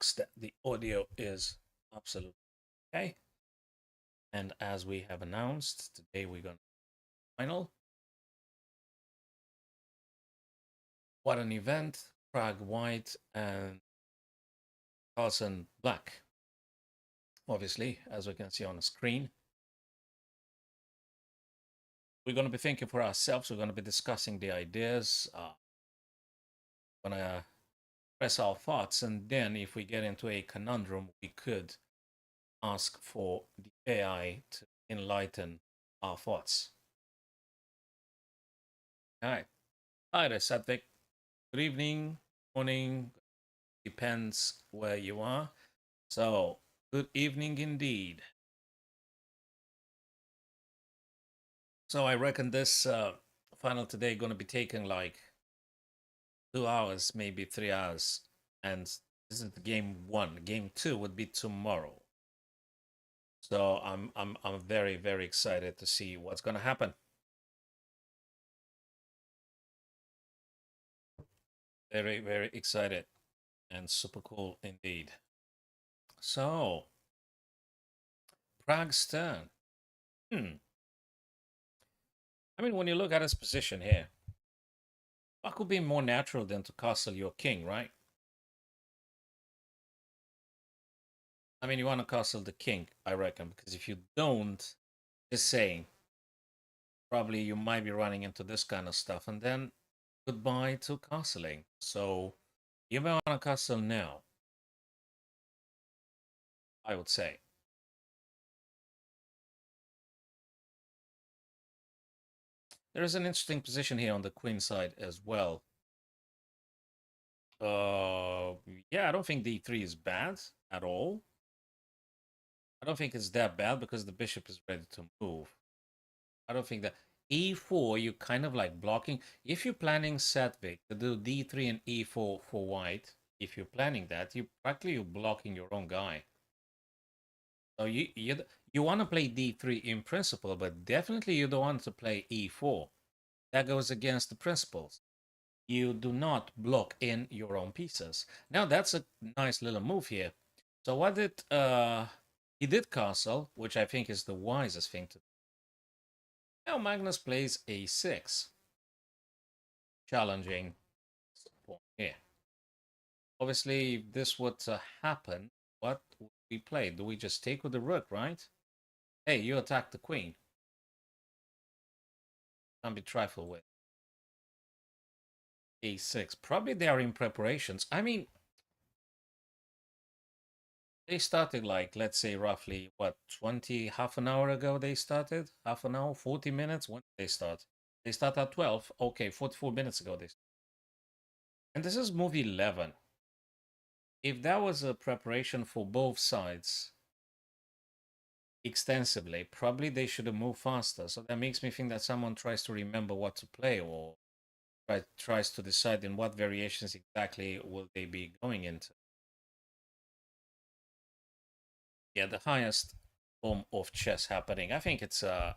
looks that the audio is absolutely okay. And as we have announced, today we're going to final. What an event! Prague white and Carlson black. Obviously, as we can see on the screen, we're going to be thinking for ourselves. We're going to be discussing the ideas. Going to express our thoughts, and then if we get into a conundrum, we could ask for the AI to enlighten our thoughts. All right. Hi there, Satvik. Good evening, morning, depends where you are. So, good evening indeed. So, I reckon this final today going to be taking like 2 hours, maybe 3 hours. And this is game one. Game two would be tomorrow. So, I'm very, very excited to see what's going to happen. Very, very excited and super cool indeed. So, Prague's turn. I mean, when you look at his position here, what could be more natural than to castle your king, right? I mean, you want to castle the king, I reckon, because if you don't, just saying, probably you might be running into this kind of stuff, and then goodbye to castling. So you may want to castle now, I would say. There is an interesting position here on the queen side as well. Yeah, I don't think d3 is bad at all. I don't think it's that bad because the bishop is ready to move. I don't think that e4 you kind of like blocking. If you're planning Satvik to do d3 and e4 for white, if you're planning that, you practically you're blocking your own guy. So you want to play d3 in principle, but definitely you don't want to play e4. That goes against the principles. You do not block in your own pieces. Now that's a nice little move here. So what did he did castle, which I think is the wisest thing to do. Now Magnus plays a6, challenging here. Obviously, if this would happen, what would we play? Do we just take with the rook, right? Hey, you attack the queen. Can't be trifled with. a6. Probably they are in preparations. I mean, they started like, let's say roughly, what, half an hour ago they started? Half an hour, 40 minutes? When did they start? They start at 12. Okay, 44 minutes ago they started. And this is move 11. If that was a preparation for both sides extensively, probably they should have moved faster. So that makes me think that someone tries to remember what to play or tries to decide in what variations exactly will they be going into. Yeah, the highest form of chess happening. I think it's a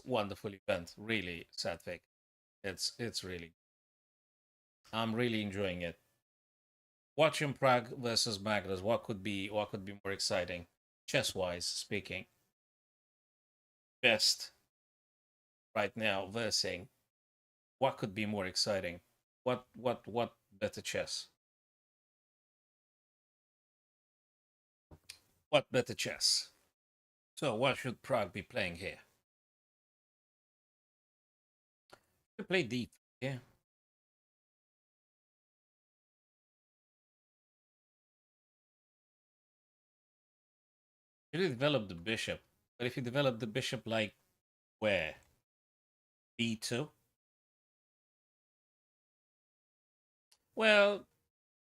wonderful event, really, Satvik. It's really. I'm really enjoying it. Watching Prague versus Magnus, what could be more exciting, chess wise speaking? Best right now versing. What could be more exciting? What better chess? What better chess? So what should Prague be playing here? To play d3, yeah. You develop the bishop, but if you develop the bishop like where? b2? Well,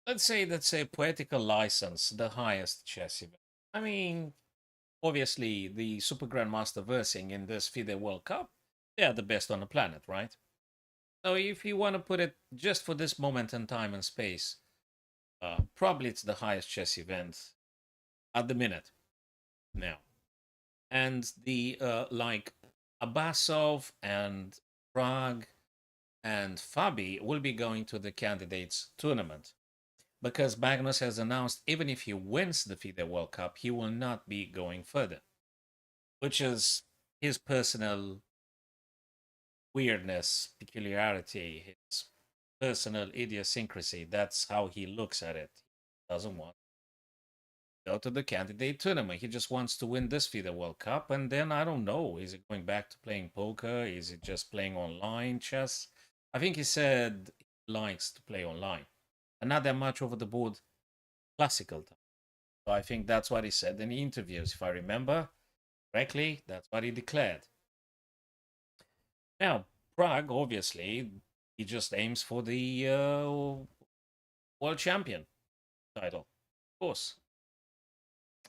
let's say poetical license, the highest chess event. I mean, obviously the Super Grandmaster versing in this FIDE World Cup, they are the best on the planet, right? So if you want to put it just for this moment in time and space, probably it's the highest chess event at the minute now. And the like Abbasov and Prague and Fabi will be going to the candidates tournament. because Magnus has announced even if he wins the FIDE World Cup, he will not be going further, which is his personal weirdness, peculiarity, his personal idiosyncrasy. That's how he looks at it. He doesn't want to go to the candidate tournament. He just wants to win this FIDE World Cup. And then I don't know. Is it going back to playing poker? Is it just playing online chess? I think he said he likes to play online and not that much over the board classical time. So I think that's what he said in the interviews. If I remember correctly, that's what he declared. Now, Prague, obviously, he just aims for the world champion title, of course.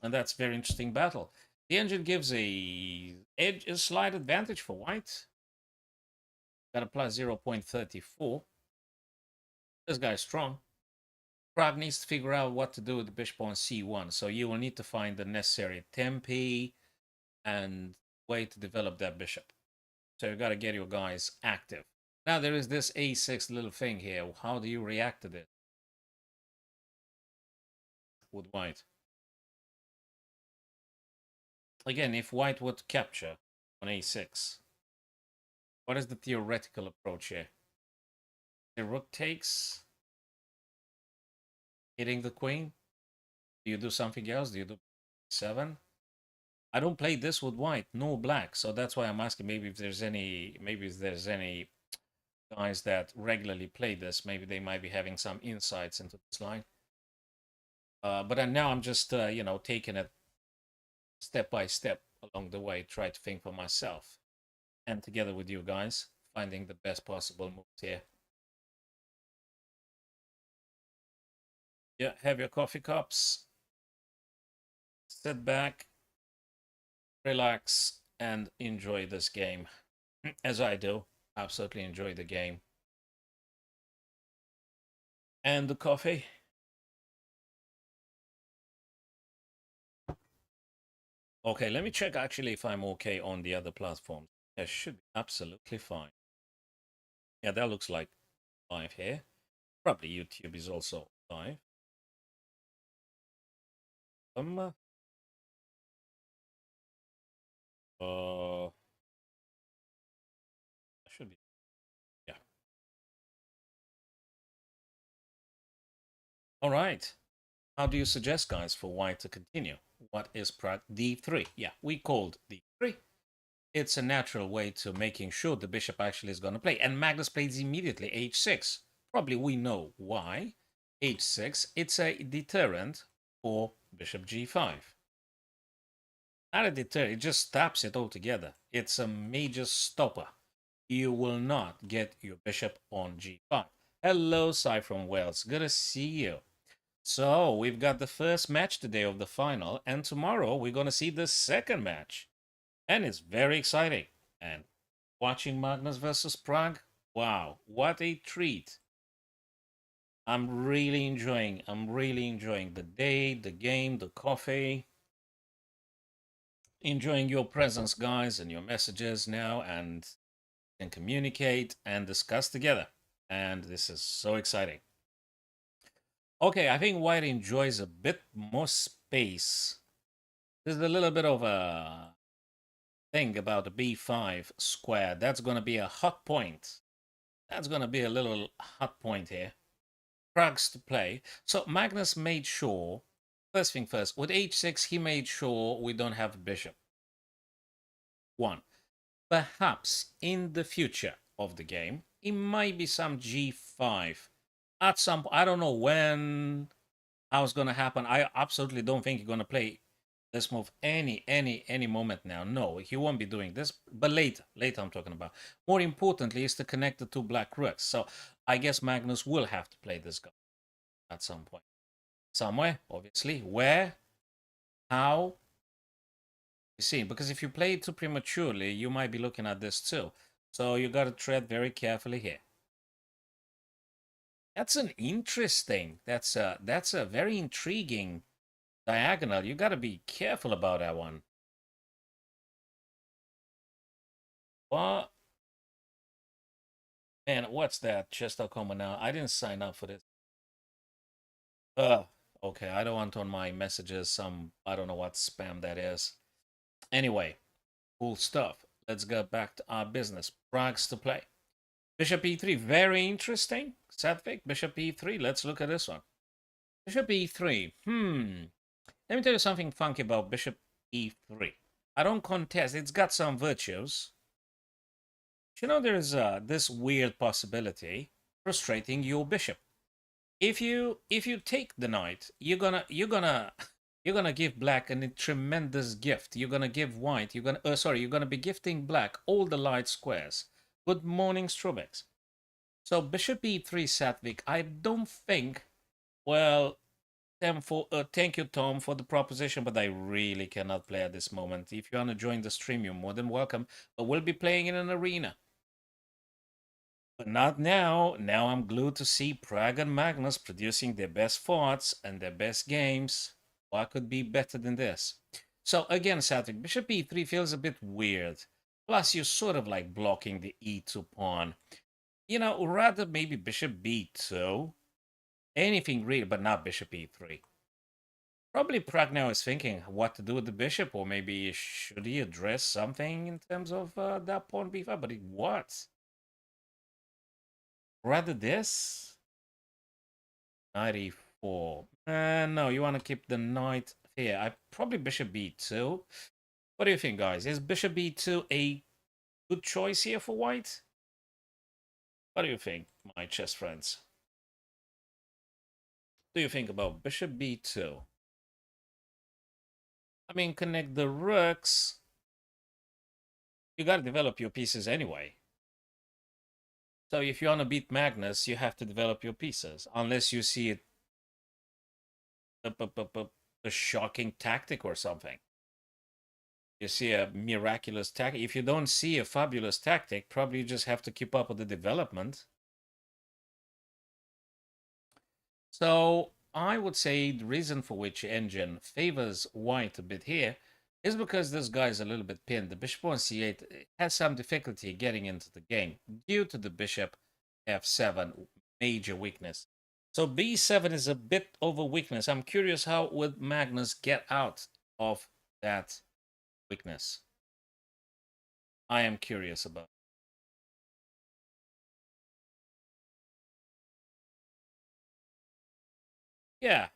And that's a very interesting battle. The engine gives a slight advantage for white. Got a plus 0.34. This guy's strong. Prague needs to figure out what to do with the bishop on c1. So you will need to find the necessary tempi and way to develop that bishop. So you got to get your guys active. Now there is this a6 little thing here. How do you react to this with white? Again, if white were to capture on a6, what is the theoretical approach here? The rook takes, hitting the queen. Do you do something else? Do you do 7? I don't play this with white, no black, so that's why I'm asking. Maybe if there's any guys that regularly play this, maybe they might be having some insights into this line. But now I'm just taking it step by step along the way, try to think for myself, and together with you guys, finding the best possible moves here. Yeah, have your coffee cups, sit back, relax, and enjoy this game, as I do. Absolutely enjoy the game. And the coffee. Okay, let me check actually if I'm okay on the other platforms. I should be absolutely fine. Yeah, that looks like live here. Probably YouTube is also live. Should be, yeah. All right. How do you suggest, guys, for white to continue? What is Prague d3? Yeah, we called d3. It's a natural way to making sure the bishop actually is going to play. And Magnus plays immediately h6. Probably we know why. h6, it's a deterrent for bishop g5. Not a deterrent, it just stops it altogether. It's a major stopper. You will not get your bishop on g5. Hello, Cy from Wales. Good to see you. So we've got the first match today of the final, and tomorrow we're going to see the second match. And it's very exciting. And watching Magnus versus Prague, wow, what a treat. I'm really enjoying the day, the game, the coffee. Enjoying your presence, guys, and your messages now, and can communicate and discuss together. And this is so exciting. Okay, I think white enjoys a bit more space. There's a little bit of a thing about the b5 square. That's going to be a hot point. That's going to be a little hot point here. Prague's to play. So Magnus made sure, first thing first, with h6, he made sure we don't have a bishop. 1. Perhaps in the future of the game, it might be some g5 at some, I don't know when, how it's going to happen. I absolutely don't think he's going to play this move any moment now. No, he won't be doing this, but later I'm talking about. More importantly is to connect the two black rooks. So I guess Magnus will have to play this guy at some point. Somewhere, obviously. Where? How? You see, because if you play it too prematurely, you might be looking at this too. So you got to tread very carefully here. That's an interesting, that's a very intriguing diagonal. You got to be careful about that one. What? Man, what's that? Chess.com now. I didn't sign up for this. Uh, okay, I don't want on my messages some, I don't know what spam that is. Anyway, cool stuff. Let's get back to our business. Prags to play. Bishop e3, very interesting. Satvik, bishop e3. Let's look at this one. Bishop e3. Let me tell you something funky about bishop e3. I don't contest. It's got some virtues. You know, there's this weird possibility frustrating your bishop. If you take the knight, you're gonna give black a tremendous gift. You're gonna give white. You're gonna be gifting black all the light squares. Good morning, Strubix. So bishop e3, Satvik. I don't think. Well, thank you, Tom, for the proposition, but I really cannot play at this moment. If you want to join the stream, you're more than welcome. But we'll be playing in an arena. But not now. Now I'm glued to see Prague and Magnus producing their best thoughts and their best games. What could be better than this? So again, Satvik, bishop e3 feels a bit weird. Plus, you're sort of like blocking the e2 pawn. You know, rather maybe bishop b2. Anything really, but not bishop e3. Probably Praggnanandhaa is thinking what to do with the bishop, or maybe should he address something in terms of that pawn b5, but what? Rather this? Knight e4. No, you want to keep the knight here. I probably bishop b2. What do you think, guys? Is bishop b2 a good choice here for white? What do you think, my chess friends? What do you think about bishop b2? I mean, connect the rooks. You got to develop your pieces anyway. So if you want to beat Magnus, you have to develop your pieces, unless you see it a shocking tactic or something. You see a miraculous tactic. If you don't see a fabulous tactic, probably you just have to keep up with the development. So I would say the reason for which engine favors white a bit here is because this guy's a little bit pinned. The bishop on c8 has some difficulty getting into the game due to the bishop f7 major weakness. So b7 is a bit of a weakness. I'm curious how would Magnus get out of that weakness. I am curious about. Yeah,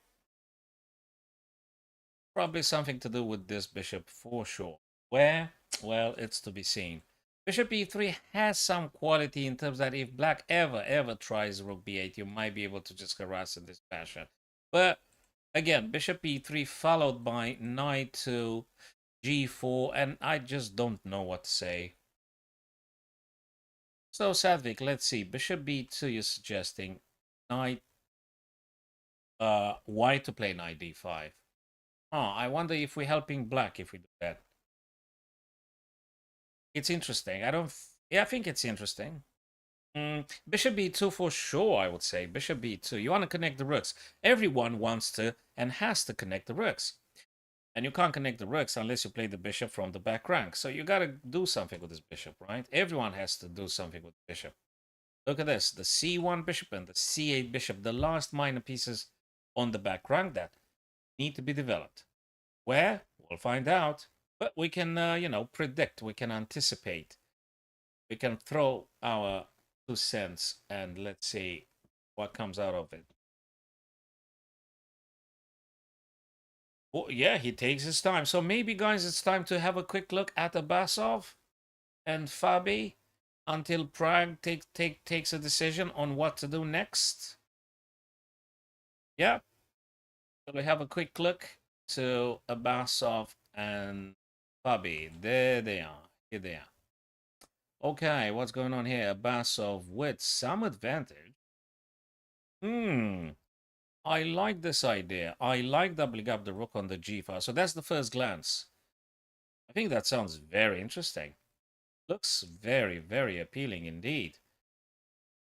probably something to do with this bishop for sure. Where? Well, it's to be seen. Bishop e3 has some quality in terms that if black ever tries rook b8, you might be able to just harass in this fashion. But again, bishop e3 followed by knight to g4, and I just don't know what to say. So Satvik, let's see. Bishop b2, you're suggesting knight, white to play knight d5. I wonder if we're helping black if we do that. It's interesting. Yeah, I think it's interesting. Bishop b2 for sure, I would say. Bishop b2. You want to connect the rooks. Everyone wants to and has to connect the rooks. And you can't connect the rooks unless you play the bishop from the back rank. So you got to do something with this bishop, right? Everyone has to do something with the bishop. Look at this. The c1 bishop and the c8 bishop. The last minor pieces on the back rank that need to be developed. Where? We'll find out. But we can, predict. We can anticipate. We can throw our 2 cents and let's see what comes out of it. Oh, yeah, he takes his time. So maybe, guys, it's time to have a quick look at Abasov and Fabi until Prague takes a decision on what to do next. Yeah. So we have a quick look to Abasov and Fabi. There they are. Here they are. Okay, what's going on here? Abasov with some advantage. I like this idea. I like doubling up the rook on the g-file. So that's the first glance. I think that sounds very interesting. Looks very appealing indeed.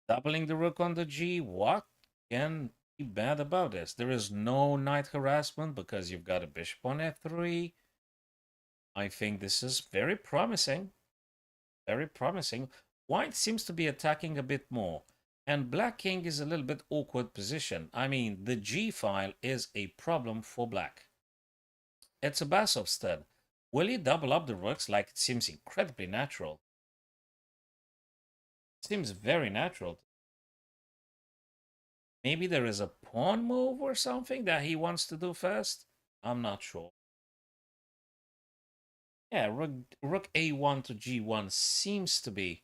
Doubling the rook on the g, what can be bad about this? There is no knight harassment because you've got a bishop on f3. I think this is very promising. Very promising. White seems to be attacking a bit more. And black king is a little bit awkward position. I mean, the G file is a problem for black. It's a Basov stud. Will he double up the rooks like it seems incredibly natural? It seems very natural. Maybe there is a pawn move or something that he wants to do first? I'm not sure. Yeah, rook a1 to g1 seems to be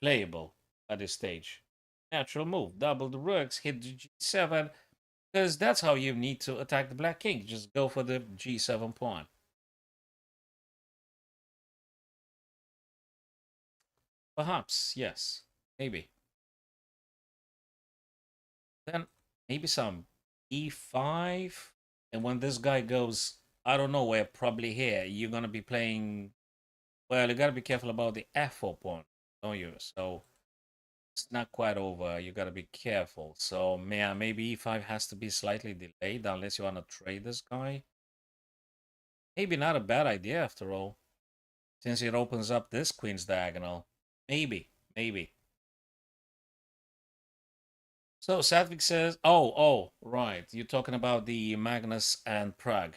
playable at this stage. Natural move. Double the rooks, hit the g7, because that's how you need to attack the black king. Just go for the g7 pawn. Perhaps, yes. Maybe. Then maybe some e5. And when this guy goes, I don't know where, probably here, you're going to be playing. Well, you got to be careful about the f4 pawn, don't you? So it's not quite over. You got to be careful. So yeah, maybe e5 has to be slightly delayed unless you want to trade this guy. Maybe not a bad idea after all, since it opens up this queen's diagonal. Maybe, maybe. So Satvik says, oh, right. You're talking about the Magnus and Prague.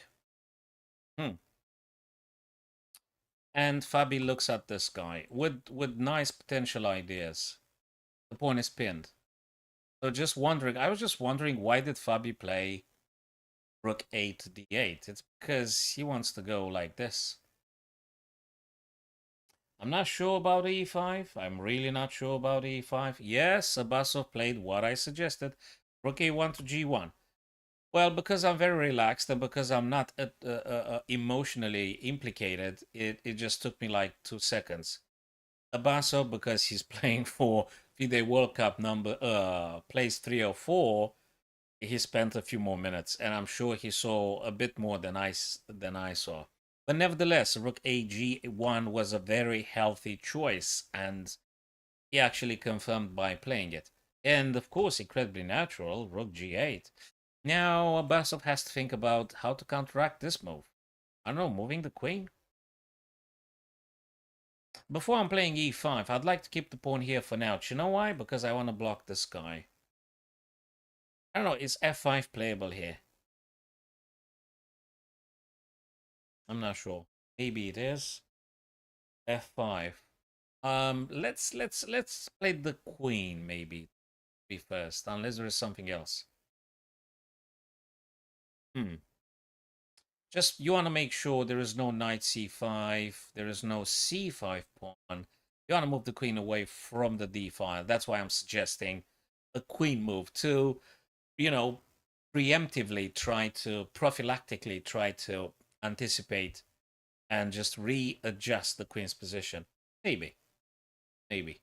And Fabi looks at this guy with nice potential ideas. The pawn is pinned. So just wondering, I was just wondering, why did Fabi play rook 8 to d8? It's because he wants to go like this. I'm not sure about e5. I'm really not sure about e5. Yes, Abasov played what I suggested. Rook a1 to g1. Well, because I'm very relaxed and because I'm not emotionally implicated, it just took me like 2 seconds. Abasov, because he's playing for FIDE World Cup place 3 or 4, he spent a few more minutes, and I'm sure he saw a bit more than I saw. But nevertheless, Rook AG1 was a very healthy choice, and he actually confirmed by playing it. And of course, incredibly natural, Rook G8. Now Abasov has to think about how to counteract this move. I don't know, moving the queen? Before I'm playing e5, I'd like to keep the pawn here for now. Do you know why? Because I want to block this guy. I don't know, is f5 playable here? I'm not sure. Maybe it is. f5. Let's play the queen maybe be first, unless there is something else. Just you want to make sure there is no knight c5, there is no c5 pawn. You want to move the queen away from the d file. That's why I'm suggesting a queen move to, you know, preemptively try to, prophylactically try to anticipate and just readjust the queen's position. Maybe. Maybe.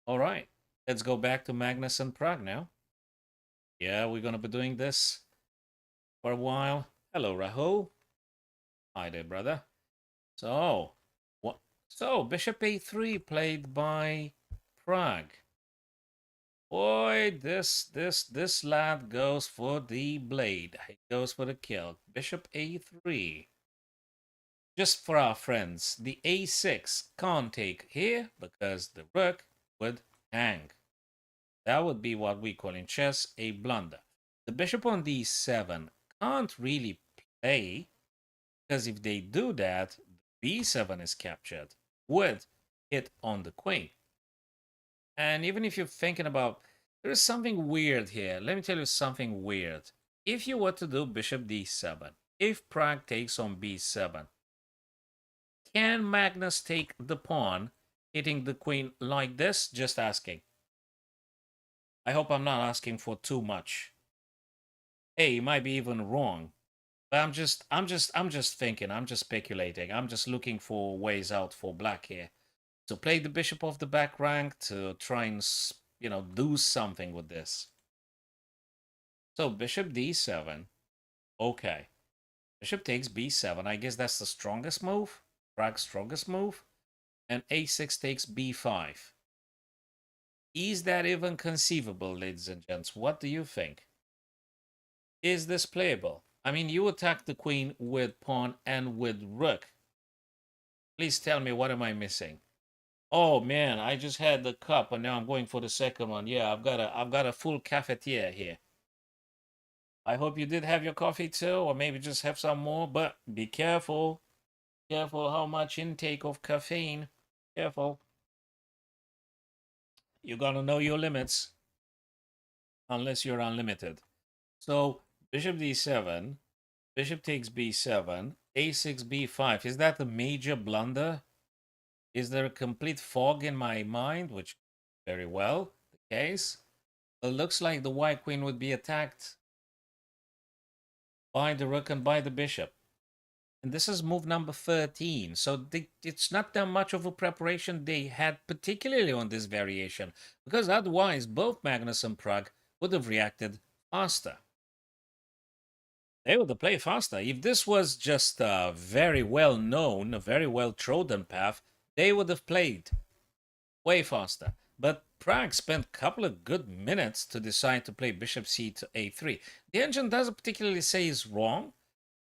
All right. Let's go back to Magnus and Prague now. Yeah, we're going to be doing this for a while. Hello, Rahul. Hi there, brother. So, what? So, Bishop a3 played by Prague. Boy, this lad goes for the blade. He goes for the kill. Bishop a3. Just for our friends, the a6 can't take here because the rook would hang. That would be what we call in chess a blunder. The bishop on d7 can't really play because if they do that, b7 is captured, would hit on the queen. And even if you're thinking about, there is something weird here. Let me tell you something weird. If you were to do bishop d7, if Prague takes on b7, can Magnus take the pawn, hitting the queen like this? Just asking. I hope I'm not asking for too much. Hey, you might be even wrong. But I'm just thinking, I'm just speculating. I'm just looking for ways out for black here. To play the bishop off the back rank, to try and, do something with this. So bishop d7. Okay. Bishop takes b7. I guess that's the strongest move. Prague's strongest move. And a6 takes b5. Is that even conceivable, ladies and gents? What do you think? Is this playable? I mean, you attack the queen with pawn and with rook. Please tell me, what am I missing? Oh man, I just had the cup and now I'm going for the second one. Yeah, I've got a full cafetiere here. I hope you did have your coffee too, or maybe just have some more, but be careful. Careful how much intake of caffeine. Careful. You gotta know your limits unless you're unlimited. So bishop d7, bishop takes b7, a6, b5. Is that a major blunder? Is there a complete fog in my mind? Which very well the case. It looks like the white queen would be attacked by the rook and by the bishop. And this is move number 13. So it's not that much of a preparation they had, particularly on this variation, because otherwise both Magnus and Pragg would have reacted faster. They would have played faster. If this was just a very well known, a very well trodden path, they would have played way faster. But Pragg spent a couple of good minutes to decide to play bishop c to a3. The engine doesn't particularly say is wrong.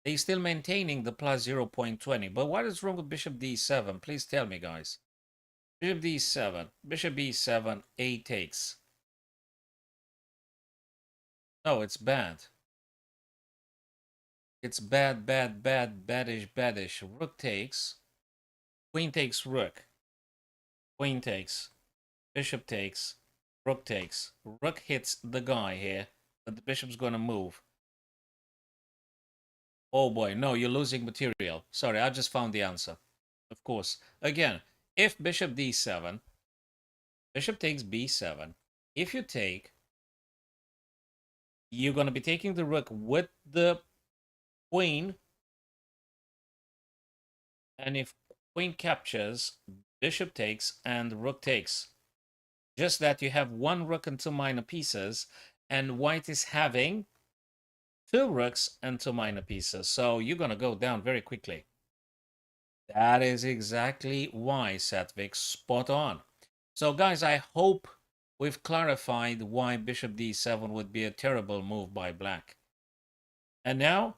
They're still maintaining the plus 0.20. But what is wrong with bishop d7? Please tell me, guys. Bishop d7, bishop b7, a takes. No, it's bad. It's bad, bad, bad, badish, badish. Rook takes. Queen takes rook. Queen takes. Bishop takes. Rook takes. Rook hits the guy here, but the bishop's going to move. Oh boy, no, you're losing material. Sorry, I just found the answer. Of course. Again, if bishop d7, bishop takes b7. If you take, you're going to be taking the rook with the queen. And if queen captures, bishop takes and rook takes. Just that you have one rook and two minor pieces, and white is having two rooks and two minor pieces. So you're going to go down very quickly. That is exactly why, Satvik, spot on. So guys, I hope we've clarified why bishop d7 would be a terrible move by black. And now,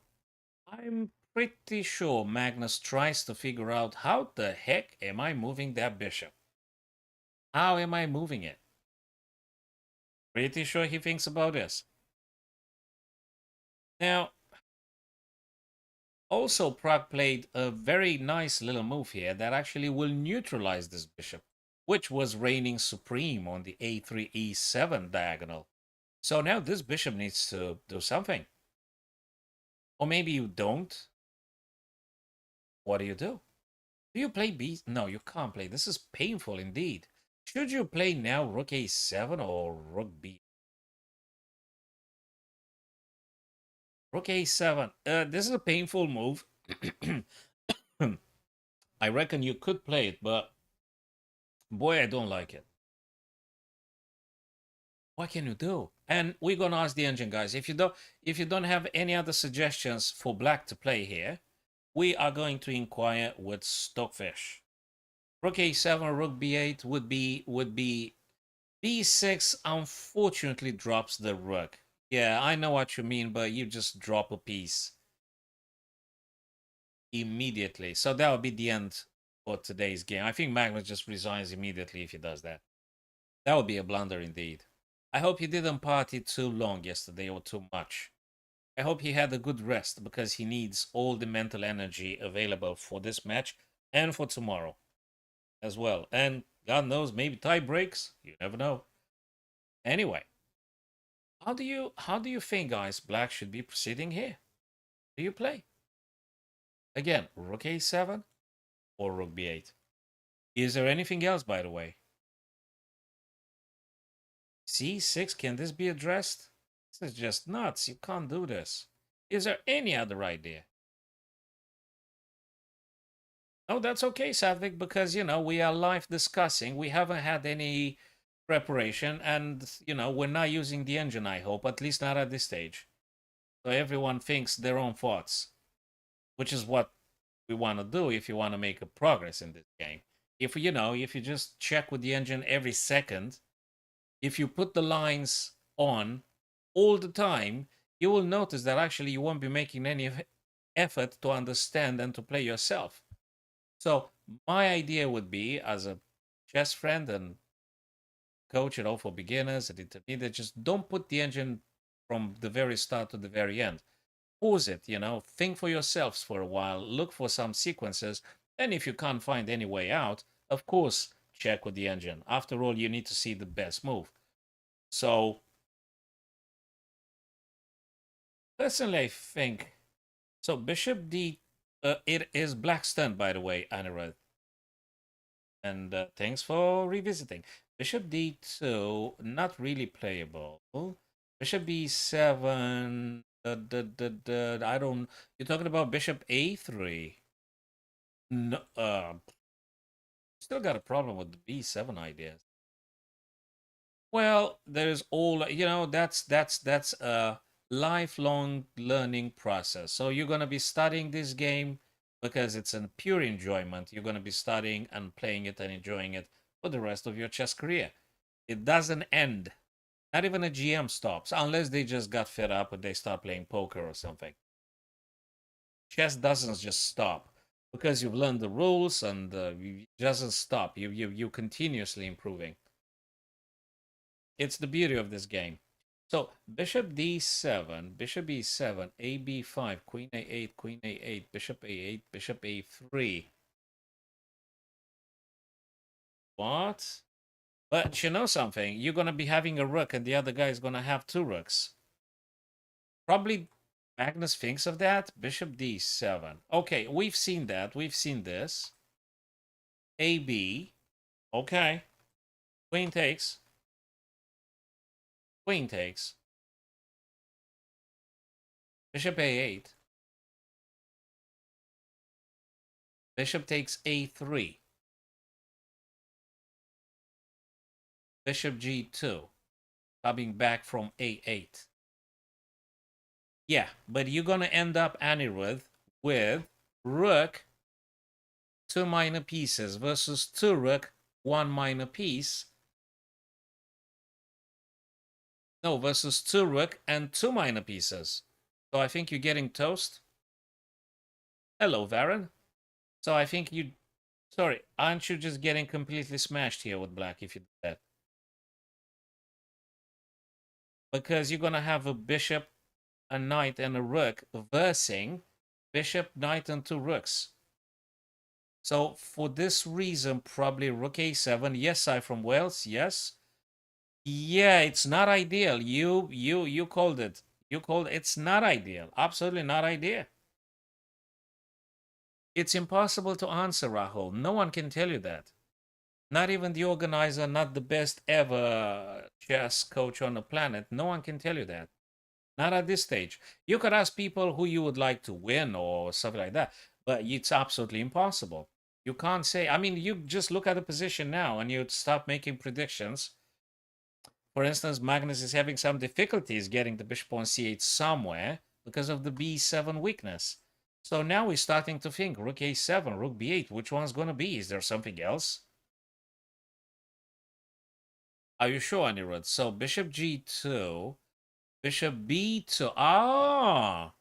I'm pretty sure Magnus tries to figure out how the heck am I moving that bishop? How am I moving it? Pretty sure he thinks about this. Now, also Pragg played a very nice little move here that actually will neutralize this bishop, which was reigning supreme on the a3, e7 diagonal. So now this bishop needs to do something. Or maybe you don't. What do you do? Do you play b? No, you can't play. This is painful indeed. Should you play now rook a7 or rook b? Rook a7. This is a painful move. I reckon you could play it, but boy, I don't like it. What can you do? And we're gonna ask the engine guys. If you don't have any other suggestions for black to play here, we are going to inquire with Stockfish. Rook a7, rook b8 would be b6. Unfortunately, drops the rook. Yeah, I know what you mean, but you just drop a piece immediately. So that would be the end for today's game. I think Magnus just resigns immediately if he does that. That would be a blunder indeed. I hope he didn't party too long yesterday or too much. I hope he had a good rest because he needs all the mental energy available for this match and for tomorrow as well. And God knows, maybe tie breaks. You never know. Anyway, how do you think, guys, black should be proceeding here? Do you play? Again, rook a7 or rook b8? Is there anything else, by the way? c6, can this be addressed? This is just nuts. You can't do this. Is there any other idea? Oh, that's okay, Sadvik, because, we are live discussing. We haven't had any preparation, and, we're not using the engine, I hope, at least not at this stage. So everyone thinks their own thoughts, which is what we want to do if you want to make a progress in this game. If you just check with the engine every second, if you put the lines on all the time, you will notice that actually you won't be making any effort to understand and to play yourself. So my idea would be, as a chess friend and coach, for beginners and intermediate. Just don't put the engine from the very start to the very end. Pause it, think for yourselves for a while, look for some sequences, and if you can't find any way out, of course, check with the engine. After all, you need to see the best move. So, personally, I think so. Bishop D, it is black stunned, by the way, Anirudh. And thanks for revisiting. Bishop D2, not really playable. Bishop B7, I don't. You're talking about Bishop A3. No, still got a problem with the B7 ideas. Well, there's all that's a lifelong learning process. So you're gonna be studying this game because it's a pure enjoyment. You're gonna be studying and playing it and enjoying it for the rest of your chess career. It doesn't end. Not even a GM stops, unless they just got fed up and they start playing poker or something. Chess doesn't just stop because you've learned the rules and it doesn't stop. You continuously improving. It's the beauty of this game. So bishop d7, bishop e7, a b5, queen a8, queen a8, bishop a8, bishop a3. What? But you know something? You're going to be having a rook and the other guy is going to have two rooks. Probably Magnus thinks of that. Bishop d7. Okay, we've seen that. We've seen this. AB. Okay. Queen takes. Queen takes. Bishop a8. Bishop takes a3. Bishop g2. Coming back from a8. Yeah, but you're going to end up, Anirudh, with rook, 2 minor pieces versus 2 rook, 1 minor piece. No, versus 2 rook and 2 minor pieces. So I think you're getting toast. Hello, Varren. So I think you... Sorry, aren't you just getting completely smashed here with black if you do that? Because you're going to have a bishop, a knight, and a rook versing bishop, knight, and 2 rooks. So for this reason, probably rook a7. Yes, I'm from Wales. Yes. Yeah, it's not ideal. You called it. You called it. It's not ideal. Absolutely not ideal. It's impossible to answer, Rahul. No one can tell you that. Not even the organizer, not the best ever chess coach on the planet. No one can tell you that. Not at this stage. You could ask people who you would like to win or something like that, but it's absolutely impossible. You can't say, I mean, you just look at the position now and you'd start making predictions. For instance, Magnus is having some difficulties getting the bishop on c8 somewhere because of the b7 weakness. So now we're starting to think, rook a7, rook b8, which one's going to be? Is there something else? Are you sure, Anirudh? So bishop g2, bishop b2. Ah!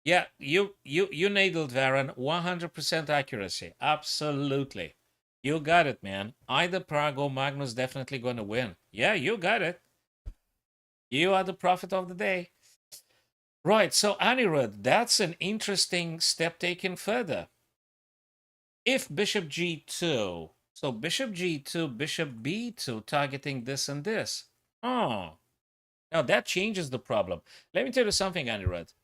Yeah, you nailed Varren. 100% accuracy. Absolutely. You got it, man. Either Prague or Magnus definitely going to win. Yeah, you got it. You are the prophet of the day. Right, so Anirudh, that's an interesting step taken further. If bishop g2, so bishop g2, bishop b2, targeting this and this. Oh, now that changes the problem. Let me tell you something, Anirudh.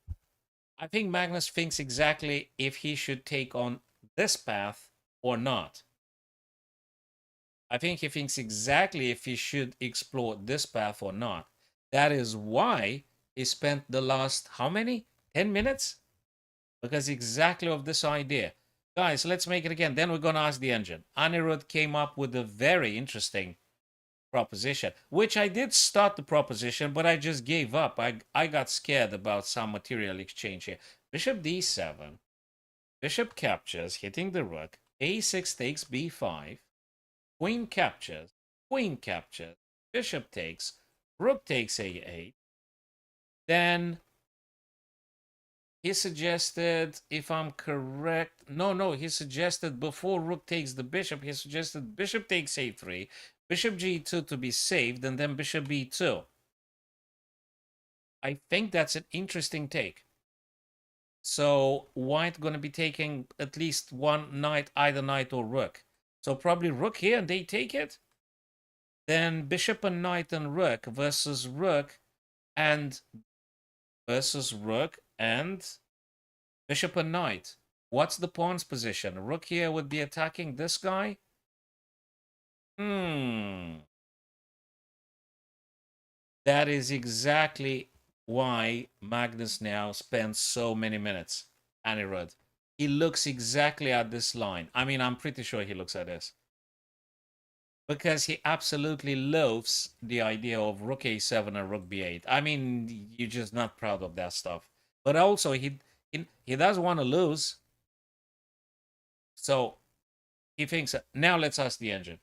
I think Magnus thinks exactly if he should take on this path or not. I think he thinks exactly if he should explore this path or not. That is why he spent the last, how many? 10 minutes? Because exactly of this idea. Guys, let's make it again. Then we're going to ask the engine. Anirudh came up with a very interesting proposition, which I did start the proposition, but I just gave up. I got scared about some material exchange here. Bishop d7. Bishop captures, hitting the rook. a6 takes b5. Queen captures. Queen captures. Bishop takes. Rook takes a8. Then He suggested, if I'm correct, no, he suggested before rook takes the bishop, he suggested bishop takes a3, bishop g2 to be saved, and then bishop b2. I think that's an interesting take. So white going to be taking at least one knight, either knight or rook. So probably rook here, and they take it. Then bishop and knight and rook versus rook and bishop and knight. What's the pawn's position? Rook here would be attacking this guy. That is exactly why Magnus now spends so many minutes. Anirudh. He looks exactly at this line. I mean, I'm pretty sure he looks at this. Because he absolutely loathes the idea of rook a7 and rook b8. I mean, you're just not proud of that stuff. But also, he does want to lose. So he thinks, now let's ask the engine.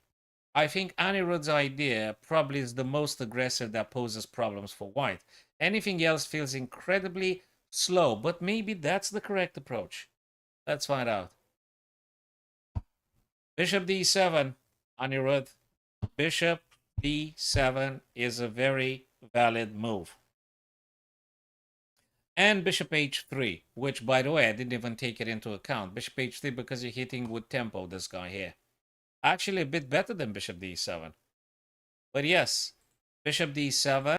I think Anirudh's idea probably is the most aggressive that poses problems for white. Anything else feels incredibly slow, but maybe that's the correct approach. Let's find out. Bishop d7, Anirudh. Bishop d7 is a very valid move. And bishop h3, which, by the way, I didn't even take it into account. Bishop h3 because you're hitting with tempo, this guy here. Actually, a bit better than bishop d7. But yes, bishop d7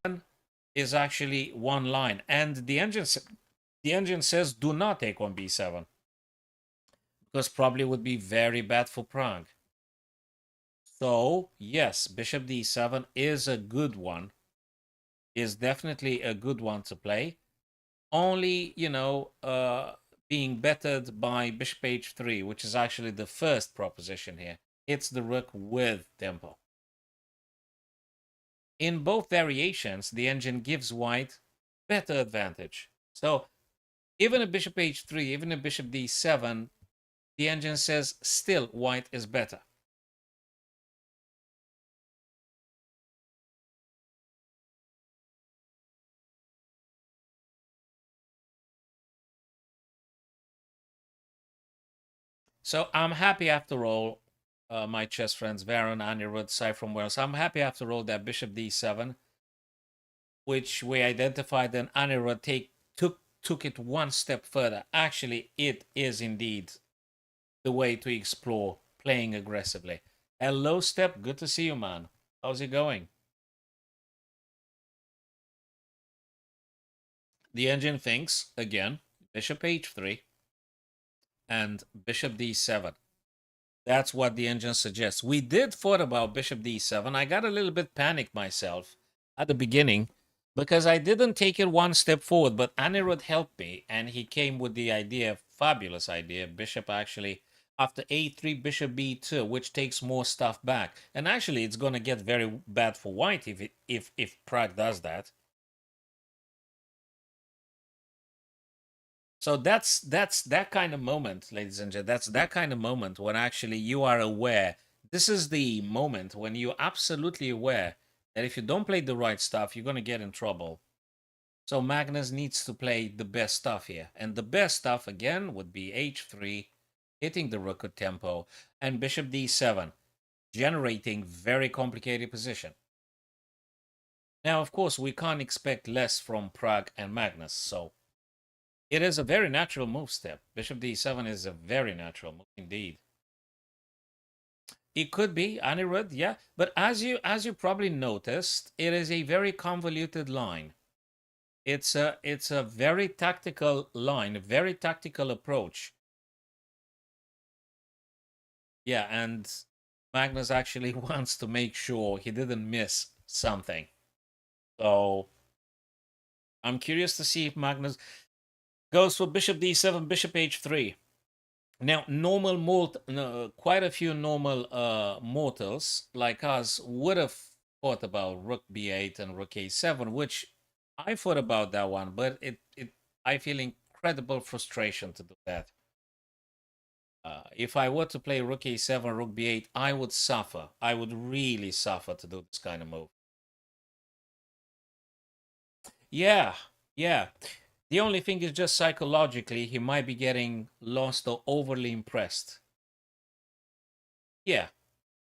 is actually one line. And the engine says do not take on b7. Because probably would be very bad for Prague. So, yes, bishop d7 is a good one. Is definitely a good one to play. Only, being bettered by bishop h3, which is actually the first proposition here. It's the rook with tempo. In both variations, the engine gives white better advantage. So even a bishop h3, even a bishop d7, the engine says still white is better. So I'm happy after all, my chess friends, Varon, Anirudh, Sai from Wales, I'm happy after all that bishop d7, which we identified, and Anirudh took it one step further. Actually, it is indeed the way to explore playing aggressively. Hello, Step. Good to see you, man. How's it going? The engine thinks, again, bishop h3 and bishop d7. That's what the engine suggests. We did thought about bishop d7. I got a little bit panicked myself at the beginning because I didn't take it one step forward, but Anirudh helped me, and he came with the idea, fabulous idea, bishop actually after a3, bishop b2, which takes more stuff back. And actually, it's going to get very bad for white if Pragg does that. So that's that kind of moment, ladies and gentlemen. That's that kind of moment when actually you are aware. This is the moment when you're absolutely aware that if you don't play the right stuff, you're going to get in trouble. So Magnus needs to play the best stuff here. And the best stuff, again, would be h3, hitting the rook with tempo, and bishop d7, generating very complicated position. Now, of course, we can't expect less from Pragg and Magnus, so it is a very natural move step. Bishop d7 is a very natural move indeed. It could be Anirudh, yeah, but as you probably noticed, it is a very convoluted line. It's a very tactical line, a very tactical approach. Yeah, and Magnus actually wants to make sure he didn't miss something. So I'm curious to see if Magnus goes for bishop d7, bishop h3. Now, quite a few normal mortals like us would have thought about rook b8 and rook a7, which I thought about that one, but I feel incredible frustration to do that. If I were to play rook a7, rook b8, I would suffer. I would really suffer to do this kind of move. Yeah, yeah. The only thing is just psychologically, he might be getting lost or overly impressed. Yeah,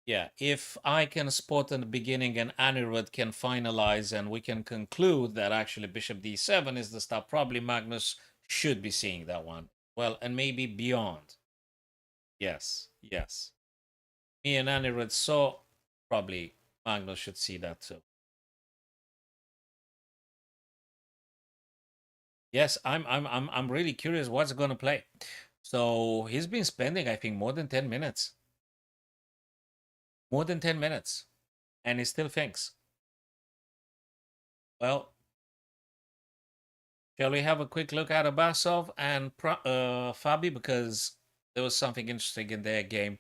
yeah. If I can spot in the beginning and Anirudh can finalize and we can conclude that actually Bishop D7 is the stop, probably Magnus should be seeing that one. Well, and maybe beyond. Yes, yes. Me and Anirudh saw, probably Magnus should see that too. Yes, I'm really curious what's going to play. So he's been spending, I think, more than 10 minutes. More than 10 minutes. And he still thinks. Well, shall we have a quick look at Abasov and Fabi? Because there was something interesting in their game.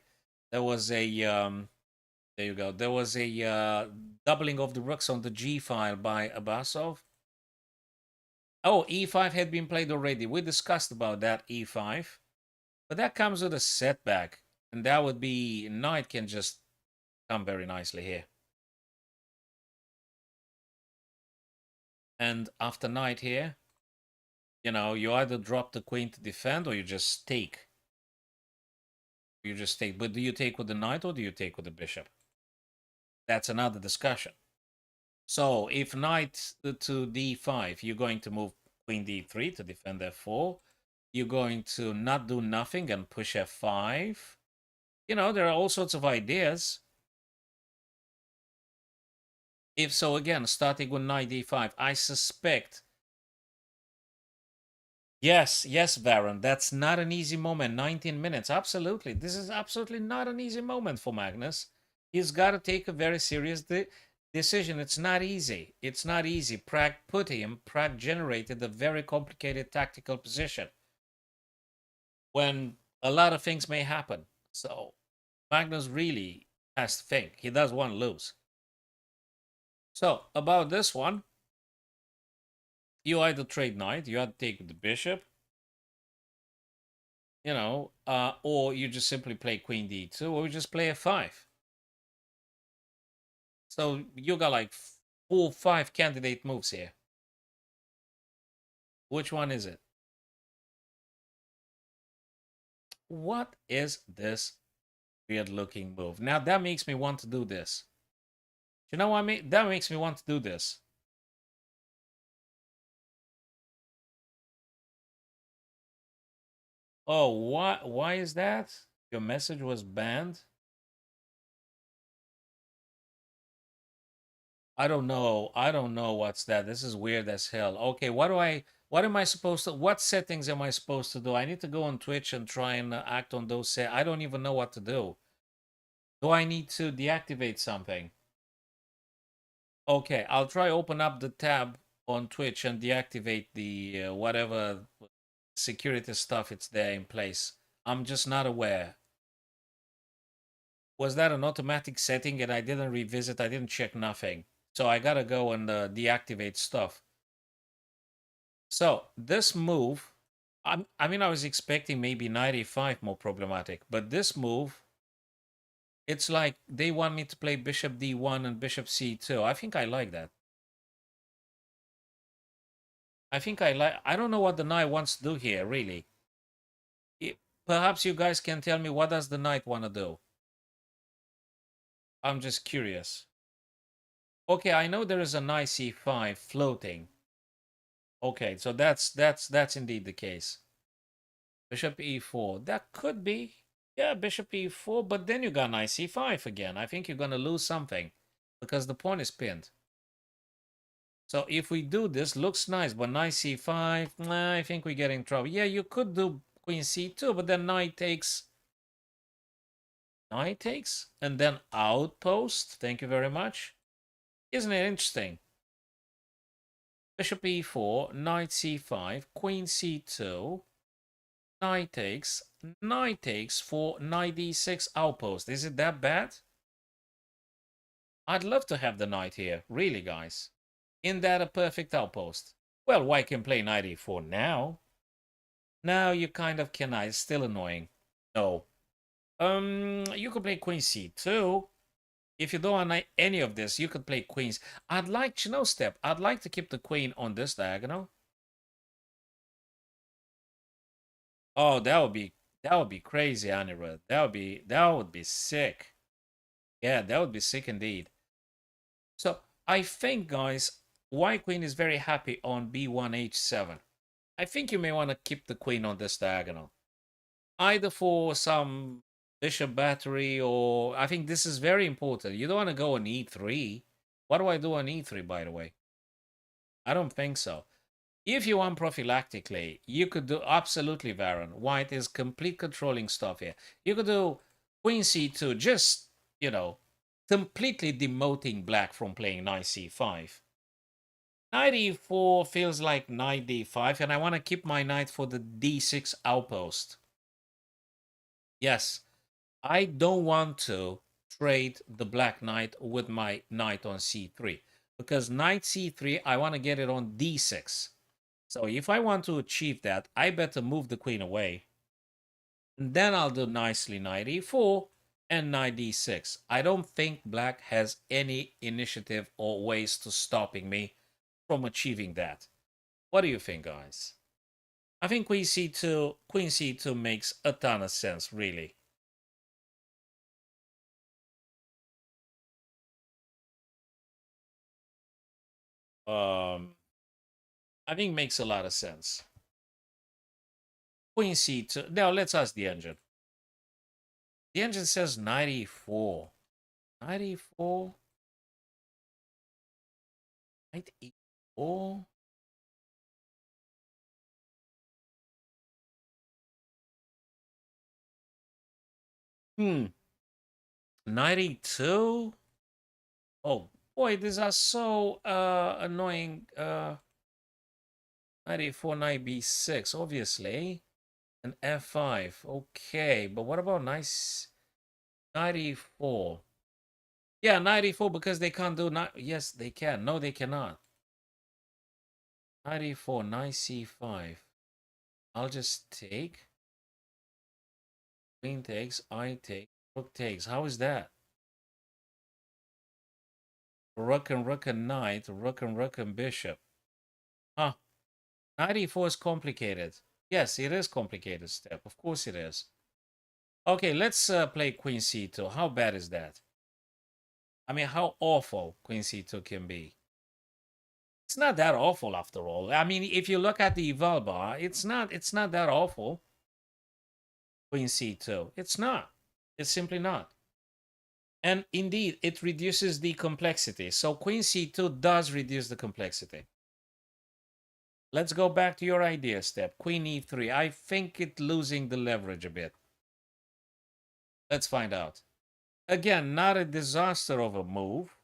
There was a, there you go. There was a doubling of the rooks on the G file by Abasov. Oh, E5 had been played already. We discussed about that E5. But that comes with a setback. And that would be, knight can just come very nicely here. And after knight here, you know, you either drop the queen to defend or you just take. You just take. But do you take with the knight or do you take with the bishop? That's another discussion. So if knight to d5, you're going to move queen d3 to defend f4. You're going to not do nothing and push f5. You know, there are all sorts of ideas. If so, again, starting with knight d5, I suspect. Yes, yes, Baron, that's not an easy moment. 19 minutes, absolutely. This is absolutely not an easy moment for Magnus. He's got to take a very serious decision. It's not easy. It's not easy. Pragg generated a very complicated tactical position when a lot of things may happen. So Magnus really has to think. He does want to lose. So about this one, you either trade knight, you either take the bishop, you know, or you just simply play queen d2, or you just play f5. So you got like 4-5 candidate moves here. Which one is it? What is this weird looking move? Now that makes me want to do this. You know what I mean? That makes me want to do this. Oh, why is that? Your message was banned? I don't know. I don't know what's that. This is weird as hell. Okay, what am I supposed to, what settings am I supposed to do? I need to go on Twitch and try and act on those I don't even know what to do. Do I need to deactivate something? Okay, I'll try open up the tab on Twitch and deactivate the whatever security stuff it's there in place. I'm just not aware. Was that an automatic setting and I didn't revisit, I didn't check nothing. So I gotta go and deactivate stuff. So this move, I mean, I was expecting maybe 95 more problematic, but this move, it's like they want me to play bishop d1 and bishop c2. I think I like that. I think I don't know what the knight wants to do here, really. Perhaps you guys can tell me what does the knight want to do? I'm just curious. Okay, I know there is a knight c5 floating. Okay, so that's indeed the case. Bishop e4. That could be. Yeah, bishop e4, but then you got knight c5 again. I think you're going to lose something because the pawn is pinned. So if we do this, looks nice, but knight c5, nah, I think we get in trouble. Yeah, you could do queen c2, but then knight takes, and then outpost. Thank you very much. Isn't it interesting? Bishop e4, knight c5, queen c2, knight takes for knight d6 outpost. Is it that bad? I'd love to have the knight here, really, guys. Isn't that a perfect outpost? Well, why can play knight e4 now? Now you kind of cannot. It's still annoying. No. You could play queen c2. If you don't want any of this, you could play queens. I'd like, you know, I'd like to keep the queen on this diagonal. Oh, that would be crazy, Anirudh. That would be sick. Yeah, that would be sick indeed. So I think, guys, White Queen is very happy on B1H7. I think you may want to keep the queen on this diagonal, either for some bishop battery, or I think this is very important. You don't want to go on E3. What do I do on E3, by the way? I don't think so. If you want prophylactically, you could do absolutely Varon. White is complete controlling stuff here. You could do Queen C2, just, you know, completely demoting black from playing knight C5. Knight E4 feels like knight D5, and I want to keep my knight for the D6 outpost. Yes, I don't want to trade the black knight with my knight on C3, because knight C3, I want to get it on D6. So if I want to achieve that, I better move the queen away. And then I'll do nicely knight e4 and knight d6. I don't think black has any initiative or ways to stopping me from achieving that. What do you think, guys? I think queen c2 makes a ton of sense, really. I think makes a lot of sense. Queen c2. Now let's ask the engine. The engine says knight e4. Knight e4. Knight e4. Hmm. Knight e2. Oh boy, these are so annoying. Knight e4, knight b6, obviously. And f5. Okay, but what about knight e4? Yeah, knight e4, because they can't do knight. Yes, they can. No, they cannot. Knight e4, knight c5. I'll just take. Queen takes, I take, rook takes. How is that? Rook and knight, rook and bishop. Huh. Knight e4 is complicated. Yes, it is complicated step. Of course it is. Okay, let's play queen c2. How bad is that? I mean, how awful queen c2 can be. It's not that awful after all. I mean, if you look at the eval bar, it's not that awful. Queen c2. It's not. It's simply not. And indeed, it reduces the complexity. So queen c2 does reduce the complexity. Let's go back to your idea step. Queen e3. I think it losing the leverage a bit. Let's find out. Again, not a disaster of a move.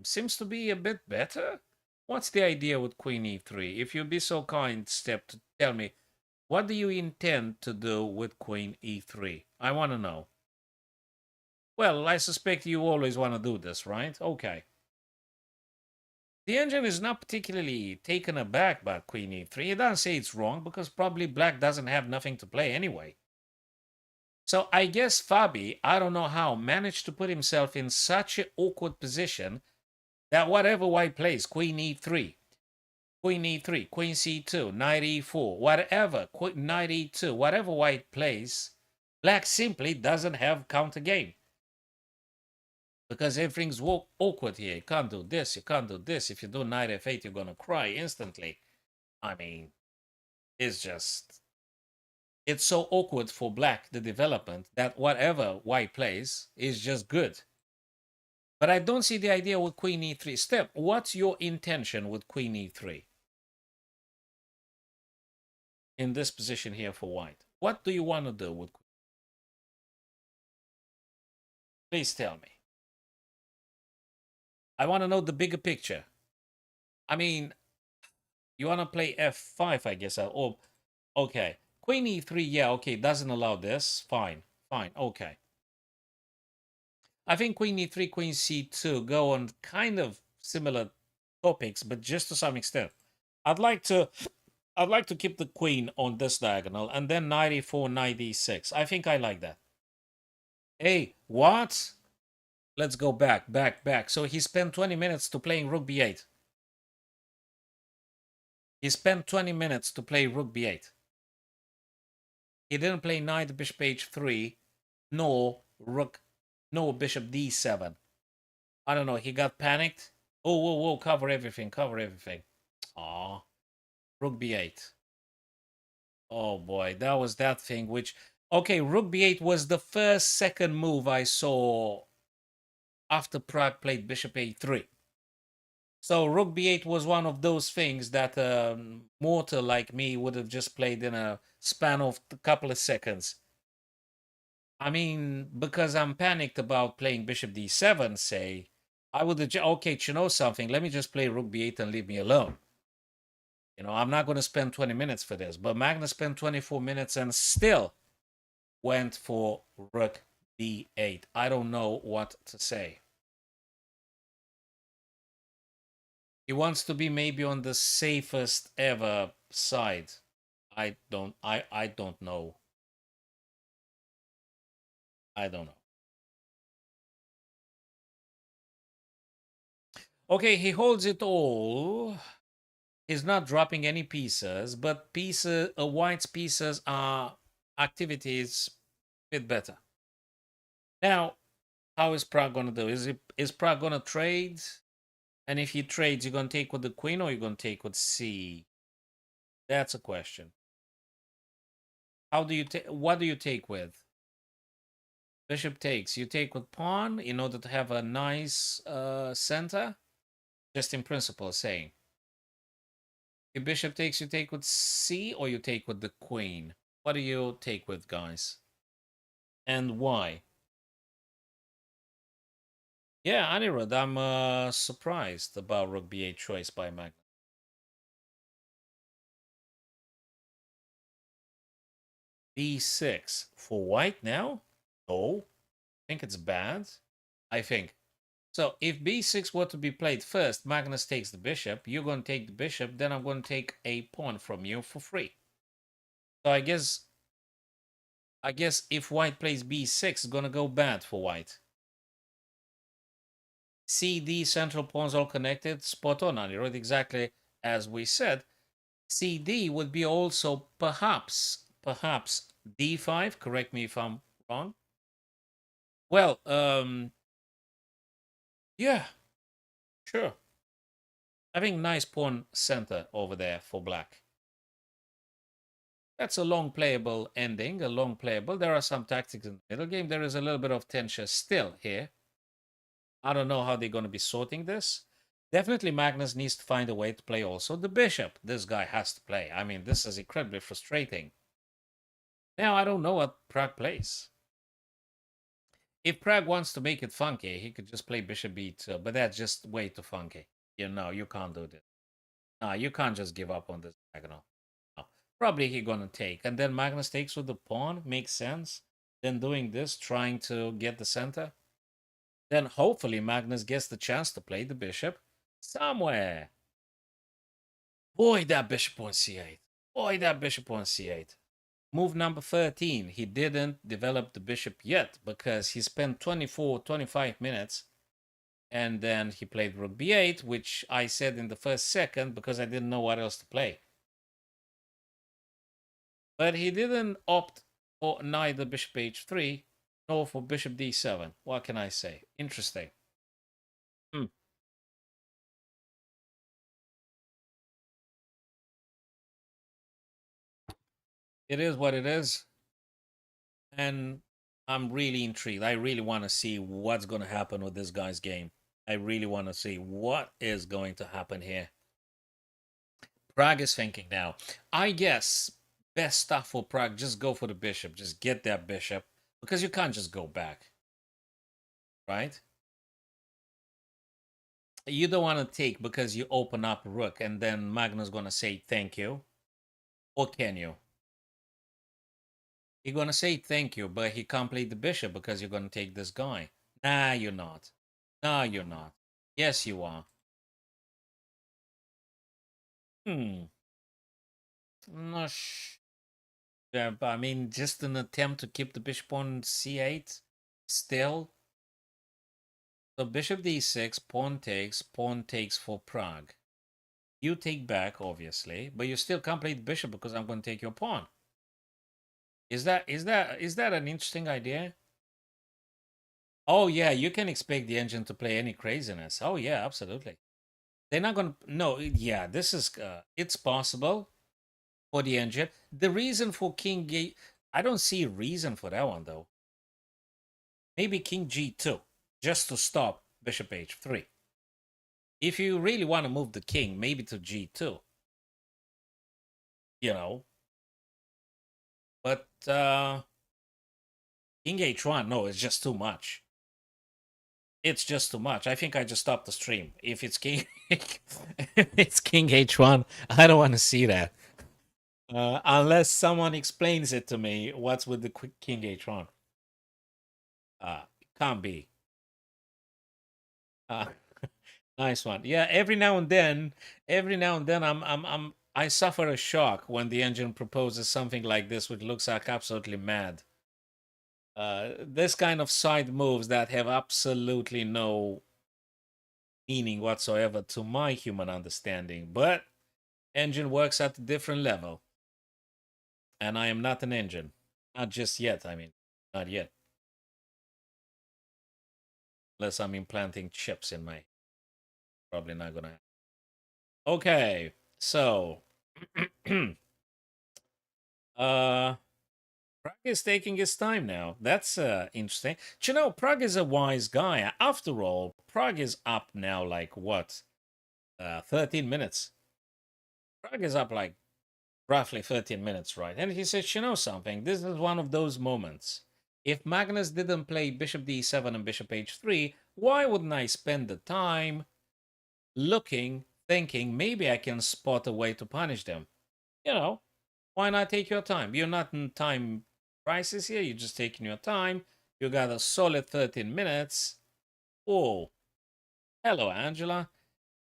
Seems to be a bit better. What's the idea with Queen e3? If you'd be so kind, Step, to tell me, what do you intend to do with Queen e3? I want to know. Well, I suspect you always want to do this, right? Okay. The engine is not particularly taken aback by Queen e3. It doesn't say it's wrong, because probably black doesn't have nothing to play anyway. So I guess Fabi, I don't know how, managed to put himself in such an awkward position that whatever white plays, Queen e3, Queen e3, Queen c2, Knight e4, whatever, Knight e2, whatever white plays, black simply doesn't have counter game. Because everything's awkward here. You can't do this, you can't do this. If you do Knight f8, you're gonna cry instantly. I mean, it's just... It's so awkward for black, the development, that whatever white plays is just good. But I don't see the idea with Queen e3. Step, what's your intention with Queen e3? In this position here for white. What do you want to do with... Please tell me. I want to know the bigger picture. I mean, you want to play f5, I guess. Oh, okay. Queen e3, yeah, okay, doesn't allow this. Fine, fine, okay. I think Queen e3, Queen c2 go on kind of similar topics, but just to some extent. I'd like to keep the queen on this diagonal, and then knight e4, knight d6. I think I like that. Hey, what? Let's go back. So he spent 20 minutes to playing rook b8. He spent 20 minutes to play rook b8. He didn't play knight, bishop h3, nor rook, nor bishop d7. I don't know. He got panicked. Oh, whoa, whoa! Cover everything. Cover everything. Aw, rook b8. Oh boy, that was that thing. Which okay, rook b8 was the second move I saw after Pragg played bishop a3. So rook b8 was one of those things that a mortal like me would have just played in a span of a couple of seconds. I mean, because I'm panicked about playing bishop d7, say, I would have, okay, you know something, let me just play rook b8 and leave me alone. You know, I'm not going to spend 20 minutes for this. But Magnus spent 24 minutes and still went for rook d8. I don't know what to say. He wants to be maybe on the safest ever side. I don't know. I don't know. Okay, he holds it all. He's not dropping any pieces, but pieces, white's pieces are activities a bit better. Now, how is Pragg gonna do? Is Pragg gonna trade? And if he trades, you're gonna take with the queen or you're gonna take with c? That's a question. How do you take? What do you take with? Bishop takes. You take with pawn in order to have a nice center. Just in principle, saying. If bishop takes, you take with c or you take with the queen. What do you take with, guys? And why? Yeah, Anirudh, I'm surprised about rook b8 choice by Magnus. b6 for white now? No, I think it's bad. I think. So if b6 were to be played first, Magnus takes the bishop, you're going to take the bishop, then I'm going to take a pawn from you for free. So I guess if white plays b6, it's going to go bad for white. CD central pawns all connected, spot on, Anirudh, exactly as we said. CD would be also perhaps d5. Correct me if I'm wrong. Well, yeah, sure. Having nice pawn center over there for black. That's a long playable ending, a long playable. There are some tactics in the middle game. There is a little bit of tension still here. I don't know how they're going to be sorting this. Definitely Magnus needs to find a way to play also the bishop. This guy has to play. I mean, this is incredibly frustrating. Now, I don't know what Pragg plays. If Pragg wants to make it funky, he could just play bishop b2, but that's just way too funky. You know, you can't do this. No, you can't just give up on this diagonal. No. Probably he's gonna take. And then Magnus takes with the pawn, makes sense. Then doing this, trying to get the center. Then hopefully Magnus gets the chance to play the bishop somewhere. Boy, that bishop on c8. Boy, that bishop on c8. Move number 13. He didn't develop the bishop yet because he spent 24, 25 minutes and then he played rook b8, which I said in the first second because I didn't know what else to play. But he didn't opt for neither bishop h3 nor for bishop d7. What can I say? Interesting. It is what it is. And I'm really intrigued. I really want to see what's going to happen with this guy's game. I really want to see what is going to happen here. Pragg is thinking now. I guess best stuff for Pragg, just go for the bishop. Just get that bishop. Because you can't just go back. Right? You don't want to take because you open up rook and then Magnus going to say thank you. Or can you? You're going to say thank you, but he can't play the bishop because you're going to take this guy. Nah, you're not. No, you're not. Yes, you are. No, yeah, but I mean, just an attempt to keep the bishop on c8 still. So bishop d6, pawn takes for Pragg. You take back, obviously, but you still can't play the bishop because I'm going to take your pawn. Is that an interesting idea? Oh yeah, you can expect the engine to play any craziness. Oh yeah, absolutely. They're not gonna. No, yeah, this is. It's possible for the engine. The reason for King G, I don't see a reason for that one though. Maybe King G2, just to stop Bishop H3. If you really want to move the king, maybe to G2. You know, but King H1, no, it's just too much. It's just too much. I think I just stopped the stream. If it's King, if it's King H1, I don't want to see that. Unless someone explains it to me, what's with the King H1? Can't be. Uh, nice one. Yeah, every now and then, I suffer a shock when the engine proposes something like this, which looks like absolutely mad. This kind of side moves that have absolutely no meaning whatsoever to my human understanding, but engine works at a different level, and I am not an engine, not just yet. I mean, not yet, unless I'm implanting chips in my. Probably not gonna. Okay, so, Prague is taking his time now. That's interesting. But you know, Prague is a wise guy. After all, Prague is up now. Like what? 13 minutes. Prague is up like roughly 13 minutes, right? And he says, you know something, this is one of those moments. If Magnus didn't play bishop d7 and bishop h3, why wouldn't I spend the time looking, thinking maybe I can spot a way to punish them? You know, why not take your time? You're not in time crisis here, you're just taking your time. You got a solid 13 minutes. Oh, hello, Angela.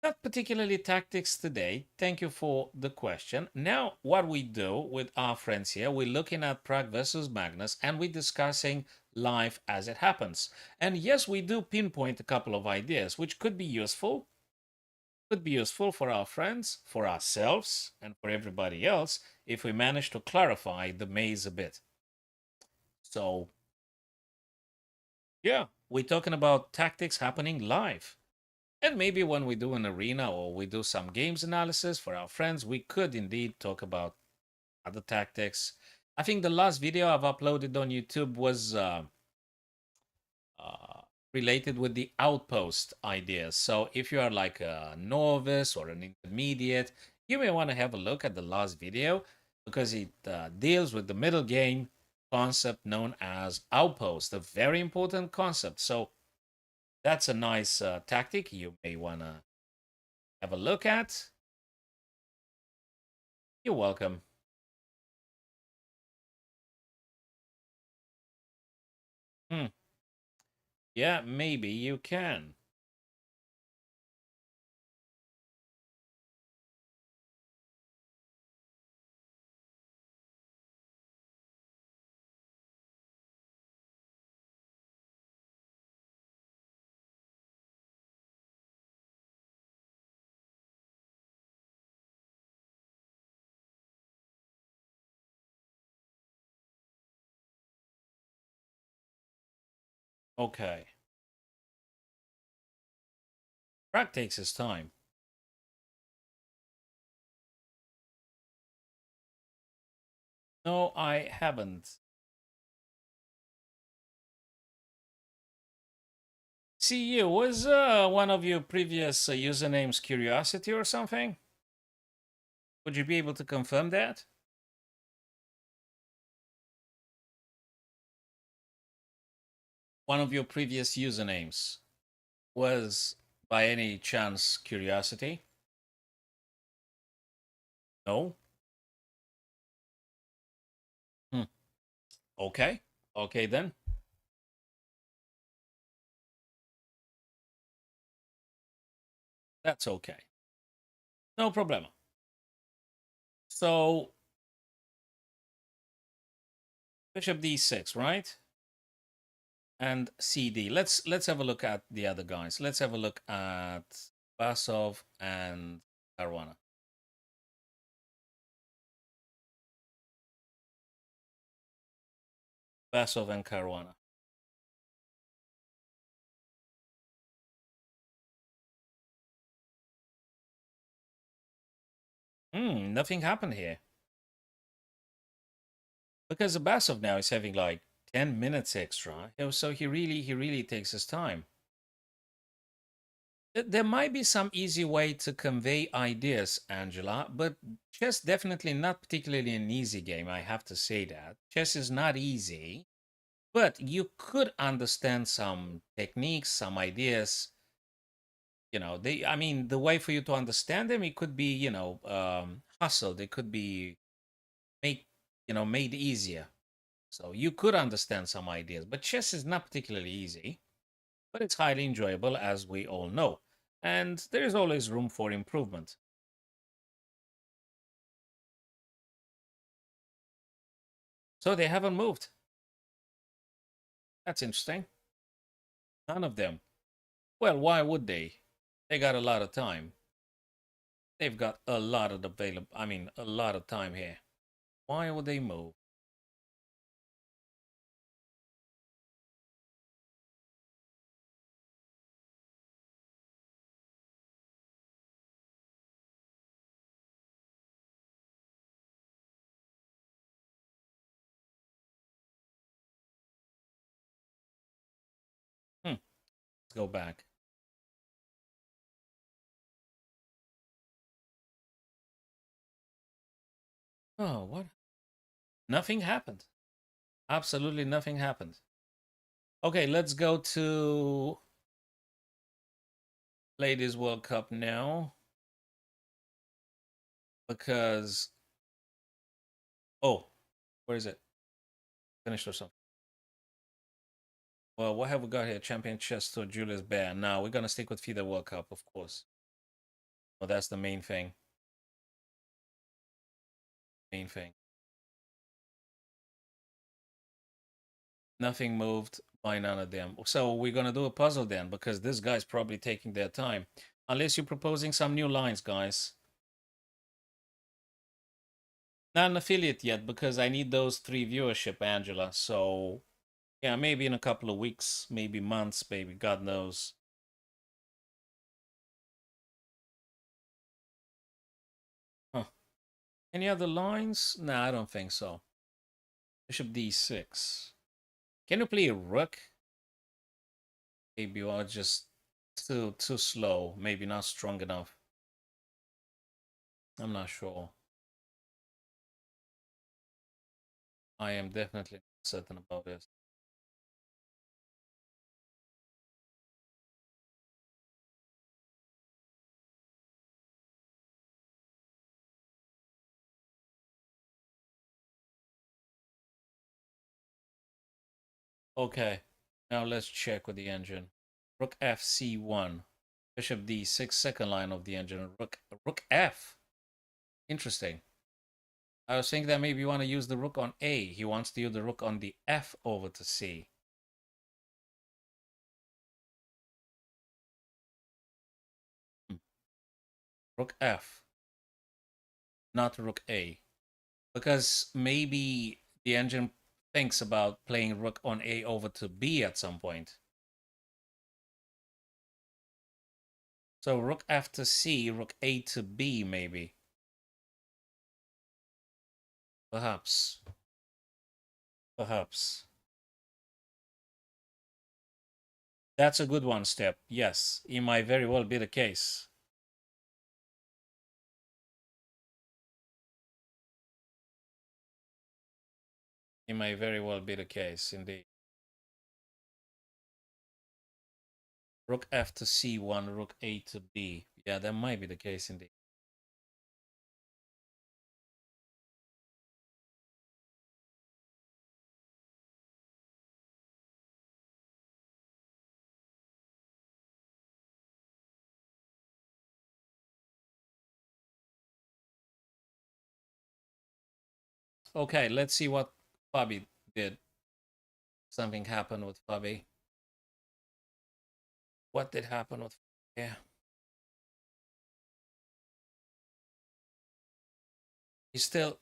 Not particularly tactics today. Thank you for the question. Now, what we do with our friends here, we're looking at Prague versus Magnus and we're discussing life as it happens. And yes, we do pinpoint a couple of ideas which could be useful. Could be useful for our friends, for ourselves, and for everybody else if we manage to clarify the maze a bit. So, yeah, we're talking about tactics happening live. And maybe when we do an arena or we do some games analysis for our friends, we could indeed talk about other tactics. I think the last video I've uploaded on YouTube was uh, related with the outpost ideas. So if you are like a novice or an intermediate, you may want to have a look at the last video because it deals with the middle game concept known as outpost, a very important concept. So that's a nice tactic you may want to have a look at. You're welcome. Hmm. Yeah, maybe you can. Okay. Brad takes his time. No, I haven't. See, you was one of your previous usernames Curiosity or something? Would you be able to confirm that? One of your previous usernames was by any chance Curiosity? No? Hmm. Okay. Okay then. That's okay. No problem. So, bishop d6, right? And CD. Let's have a look at the other guys. Let's have a look at Basov and Caruana. Basov and Caruana. Nothing happened here. Because Basov now is having like 10 minutes extra. So he really takes his time. There might be some easy way to convey ideas, Angela, but chess definitely not particularly an easy game. I have to say that. Chess is not easy, but you could understand some techniques, some ideas. I mean, the way for you to understand them, it could be, hustled. It could be made, made easier. So you could understand some ideas, but chess is not particularly easy, but it's highly enjoyable, as we all know. And there is always room for improvement. So they haven't moved. That's interesting. None of them. Well, why would they? They got a lot of time. They've got a lot of a lot of time here. Why would they move? Let's go back. Oh, what? Nothing happened. Absolutely nothing happened. Okay, let's go to Ladies World Cup now. Because, oh, where is it? Finished or something. Well, what have we got here? Champion Chess to Julius Baer. Now, we're going to stick with FIDE World Cup, of course. Well, that's the main thing. Main thing. Nothing moved by none of them. So we're going to do a puzzle then, because this guy's probably taking their time. Unless you're proposing some new lines, guys. Not an affiliate yet, because I need those 3 viewership, Angela. So, yeah, maybe in a couple of weeks, maybe months, maybe, God knows. Huh. Any other lines? No, I don't think so. Bishop d6. Can you play a rook? Maybe you are just too slow. Maybe not strong enough. I'm not sure. I am definitely certain about this. Okay, now let's check with the engine. Rook f c1. Bishop d6, second line of the engine. Rook f. Interesting. I was thinking that maybe you want to use the rook on a. He wants to use the rook on the f over to c. Hmm. Rook f, not rook a. Because maybe the engine thinks about playing rook on a over to b at some point. So rook f to c, rook a to b, maybe. Perhaps. Perhaps. That's a good one, Step. Yes, it might very well be the case. It may very well be the case, indeed. Rook f to c1, rook a to b. Yeah, that might be the case, indeed. Okay, let's see what Fabi did. Something happened with Fabi. What did happen with yeah? He still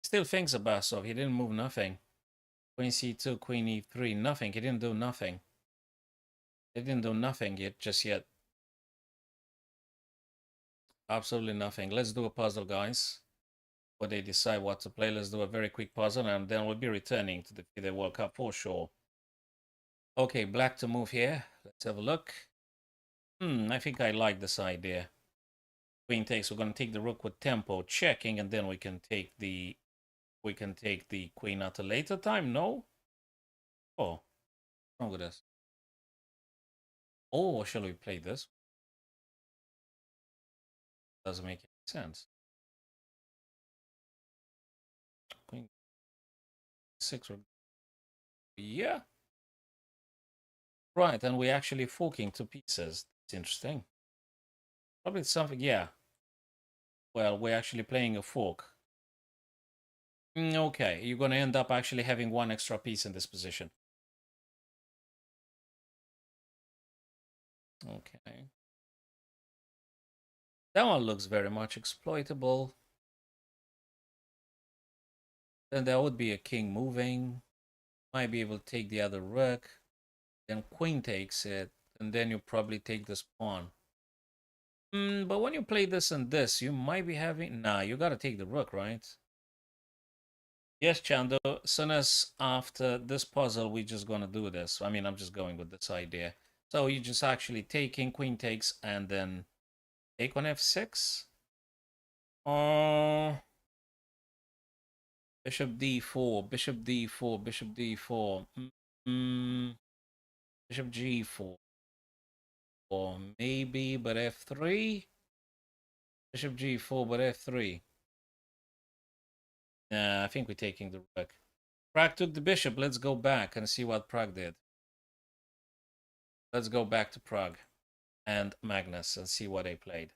thinks about so he didn't move nothing. Queen c2, queen e3. Nothing. He didn't do nothing. He didn't do nothing yet, just yet. Absolutely nothing. Let's do a puzzle, guys. Before they decide what to play, let's do a very quick puzzle, and then we'll be returning to the FIDE World Cup for sure. Okay, black to move here. Let's have a look. I think I like this idea. Queen takes. We're gonna take the rook with tempo, checking, and then we can take the queen at a later time. No. Oh, what's wrong with this? Oh, shall we play this? Doesn't make any sense. Queen 6. Yeah. Right, and we're actually forking to pieces. It's interesting. Probably something. Yeah. Well, we're actually playing a fork. Okay, you're going to end up actually having one extra piece in this position. Okay. That one looks very much exploitable. Then there would be a king moving. Might be able to take the other rook. Then queen takes it. And then you probably take this pawn. But when you play this and this, you might be having... Nah, you got to take the rook, right? Yes, Chando. As soon as after this puzzle, we're just going to do this. I mean, I'm just going with this idea. So you just actually taking, queen takes, and then take on f6. Bishop d4, bishop d4, bishop d4. Bishop g4. Or maybe, but f3. Bishop g4, but f3. Nah, I think we're taking the rook. Pragg took the bishop. Let's go back and see what Pragg did. Let's go back to Pragg and Magnus and see what they played.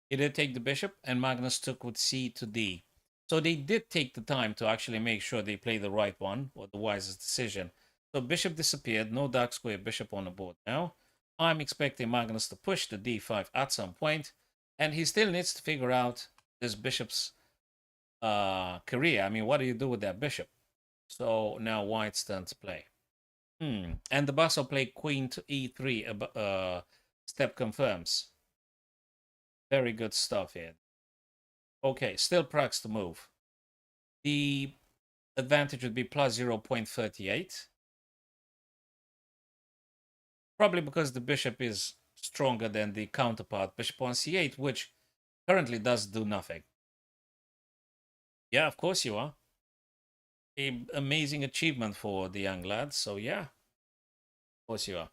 He did take the bishop, and Magnus took with c to d. So they did take the time to actually make sure they play the right one, or the wisest decision. So bishop disappeared, no dark square bishop on the board now. I'm expecting Magnus to push to d5 at some point, and he still needs to figure out this bishop's career. I mean, what do you do with that bishop? So now white's turn to play. And the boss will play queen to e3, step confirms. Very good stuff here. Okay, still Pragg's to move. The advantage would be plus 0.38. Probably because the bishop is stronger than the counterpart, bishop on c8, which currently does do nothing. Yeah, of course you are. An amazing achievement for the young lads, so yeah, of course you are.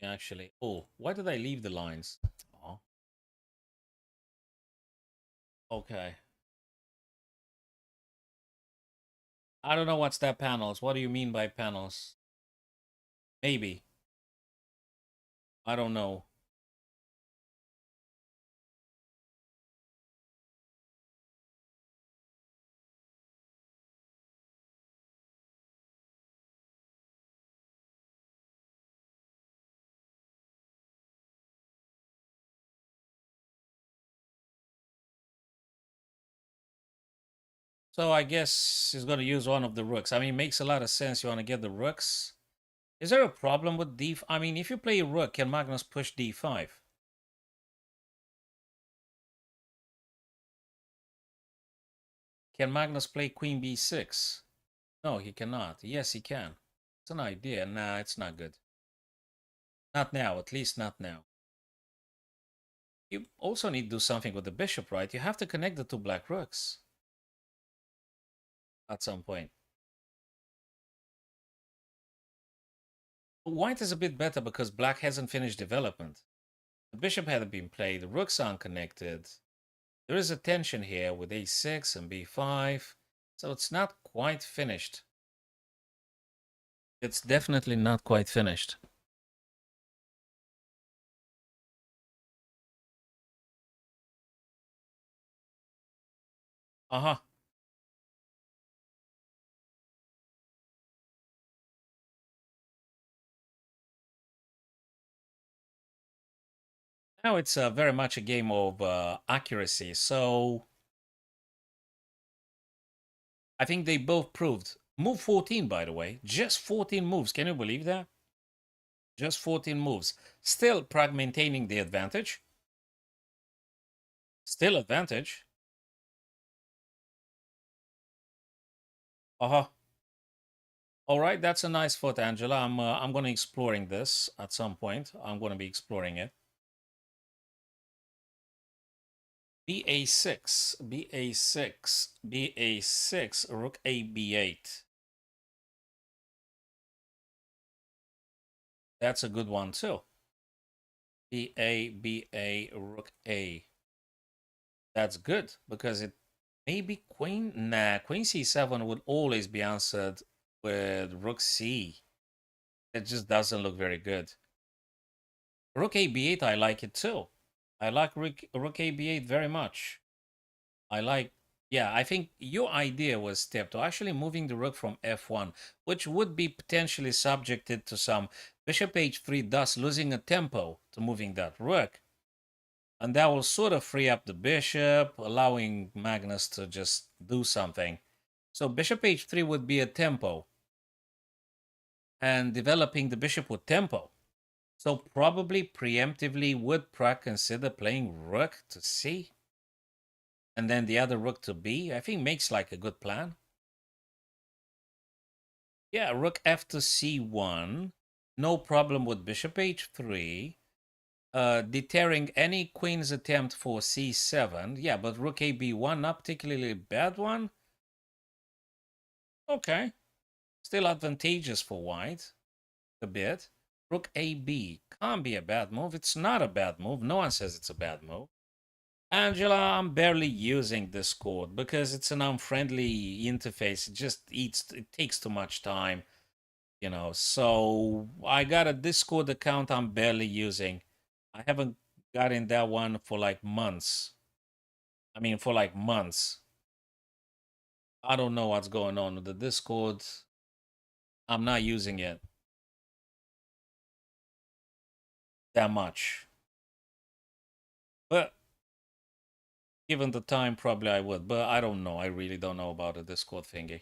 Actually, oh, why did I leave the lines? Oh, okay. I don't know what's that panels. What do you mean by panels? Maybe. I don't know. So I guess he's going to use one of the rooks. I mean, it makes a lot of sense. You want to get the rooks. Is there a problem with d? I mean, if you play a rook, can Magnus push d5? Can Magnus play queen b6? No, he cannot. Yes, he can. It's an idea. Nah, it's not good. Not now, at least not now. You also need to do something with the bishop, right? You have to connect the two black rooks at some point. White is a bit better because black hasn't finished development. The bishop hadn't been played, the rooks aren't connected. There is a tension here with a6 and b5, so it's not quite finished. It's definitely not quite finished. Uh-huh. Now it's very much a game of accuracy. So I think they both proved. Move 14, by the way. Just 14 moves. Can you believe that? Just 14 moves. Still Prag maintaining the advantage. Still advantage. Uh-huh. All right, that's a nice foot, Angela. I'm going to exploring this at some point. I'm going to be exploring it. ba6, ba6, ba6, rook a b8. That's a good one too. ba, rook a. That's good because it maybe queen. Nah, queen c7 would always be answered with rook c. It just doesn't look very good. Rook a b8, I like it too. I like rook a b8 very much. I like, yeah, I think your idea was, Step, to actually moving the rook from f1, which would be potentially subjected to some bishop h3, thus losing a tempo to moving that rook. And that will sort of free up the bishop, allowing Magnus to just do something. So bishop h3 would be a tempo, and developing the bishop with tempo. So probably preemptively would Pragg consider playing rook to c, and then the other rook to b. I think makes like a good plan. Yeah, rook f to c1. No problem with bishop h3. Deterring any queen's attempt for c7. Yeah, but rook a b1, not particularly a bad one. Okay. Still advantageous for white. A bit. Rook ab can't be a bad move. It's not a bad move. No one says it's a bad move. Angela, I'm barely using Discord because it's an unfriendly interface. It takes too much time, you know. So I got a Discord account I'm barely using. I haven't gotten that one for like months. I mean, for like months. I don't know what's going on with the Discord. I'm not using it that much. But given the time, probably I would. But I don't know. I really don't know about the Discord thingy.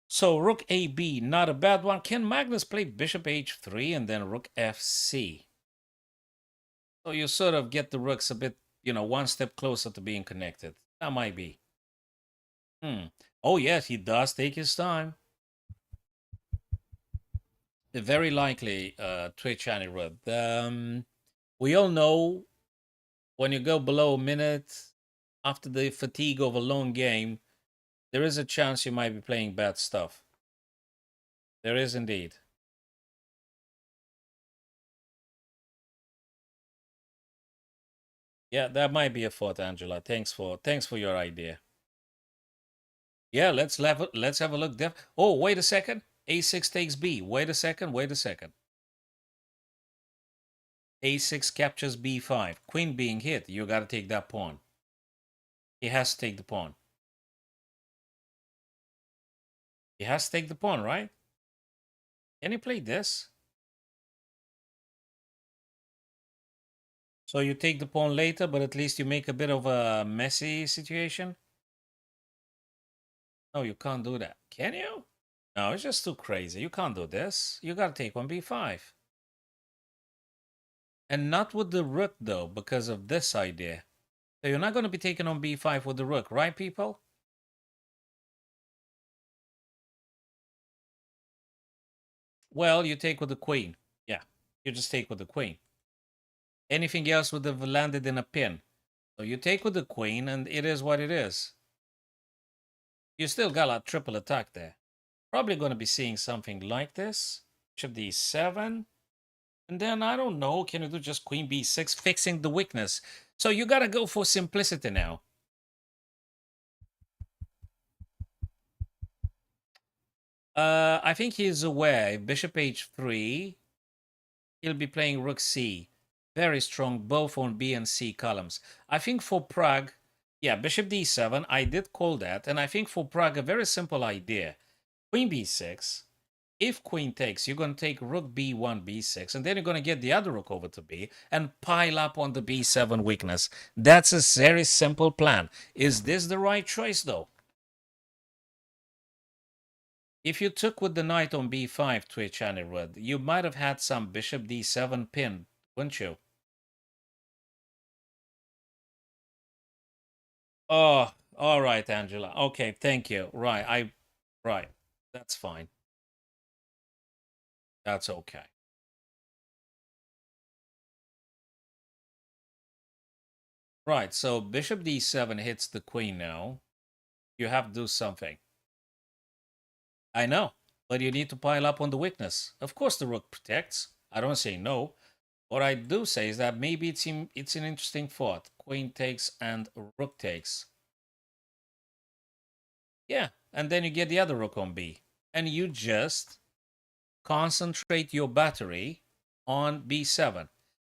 So rook AB, not a bad one. Can Magnus play bishop h3 and then rook fc? So you sort of get the rooks a bit, you know, one step closer to being connected. That might be. Oh, yes, he does take his time. Very likely, Twitch Anirudh. We all know when you go below a minute after the fatigue of a long game, there is a chance you might be playing bad stuff. There is indeed. Yeah, that might be a thought, Angela. Thanks for your idea. Yeah, let's have a look. Oh, wait a second. A6 takes B. Wait a second. Wait a second. A6 captures B5. Queen being hit. You got to take that pawn. He has to take the pawn. He has to take the pawn, right? Can he play this? So you take the pawn later, but at least you make a bit of a messy situation? No, you can't do that. Can you? No, it's just too crazy. You can't do this. You got to take on B5. And not with the rook, though, because of this idea. So you're not going to be taking on B5 with the rook, right, people? Well, you take with the queen. Yeah, you just take with the queen. Anything else would have landed in a pin. So you take with the queen, and it is what it is. You still got a triple attack there. Probably going to be seeing something like this. Bishop d7. And then, I don't know, can you do just queen b6, fixing the weakness? So you gotta go for simplicity now. I think he's aware. Bishop h3, he'll be playing rook c. Very strong, both on b and c columns. I think for Prague, yeah, bishop d7, I did call that. And I think for Prague, a very simple idea. Queen b6. If queen takes, you're going to take rook b1, b6, and then you're going to get the other rook over to b and pile up on the b7 weakness. That's a very simple plan. Is this the right choice, though? If you took with the knight on b5, Twitch Anirudh, you might have had some bishop d7 pin, wouldn't you? Oh, all right, Angela. Okay, thank you. Right. That's fine. That's okay. Right, so bishop d7 hits the queen now. You have to do something. I know, but you need to pile up on the weakness. Of course, the rook protects. I don't say no. What I do say is that maybe it's an interesting thought. Queen takes and rook takes. Yeah, and then you get the other rook on b. And you just concentrate your battery on b7.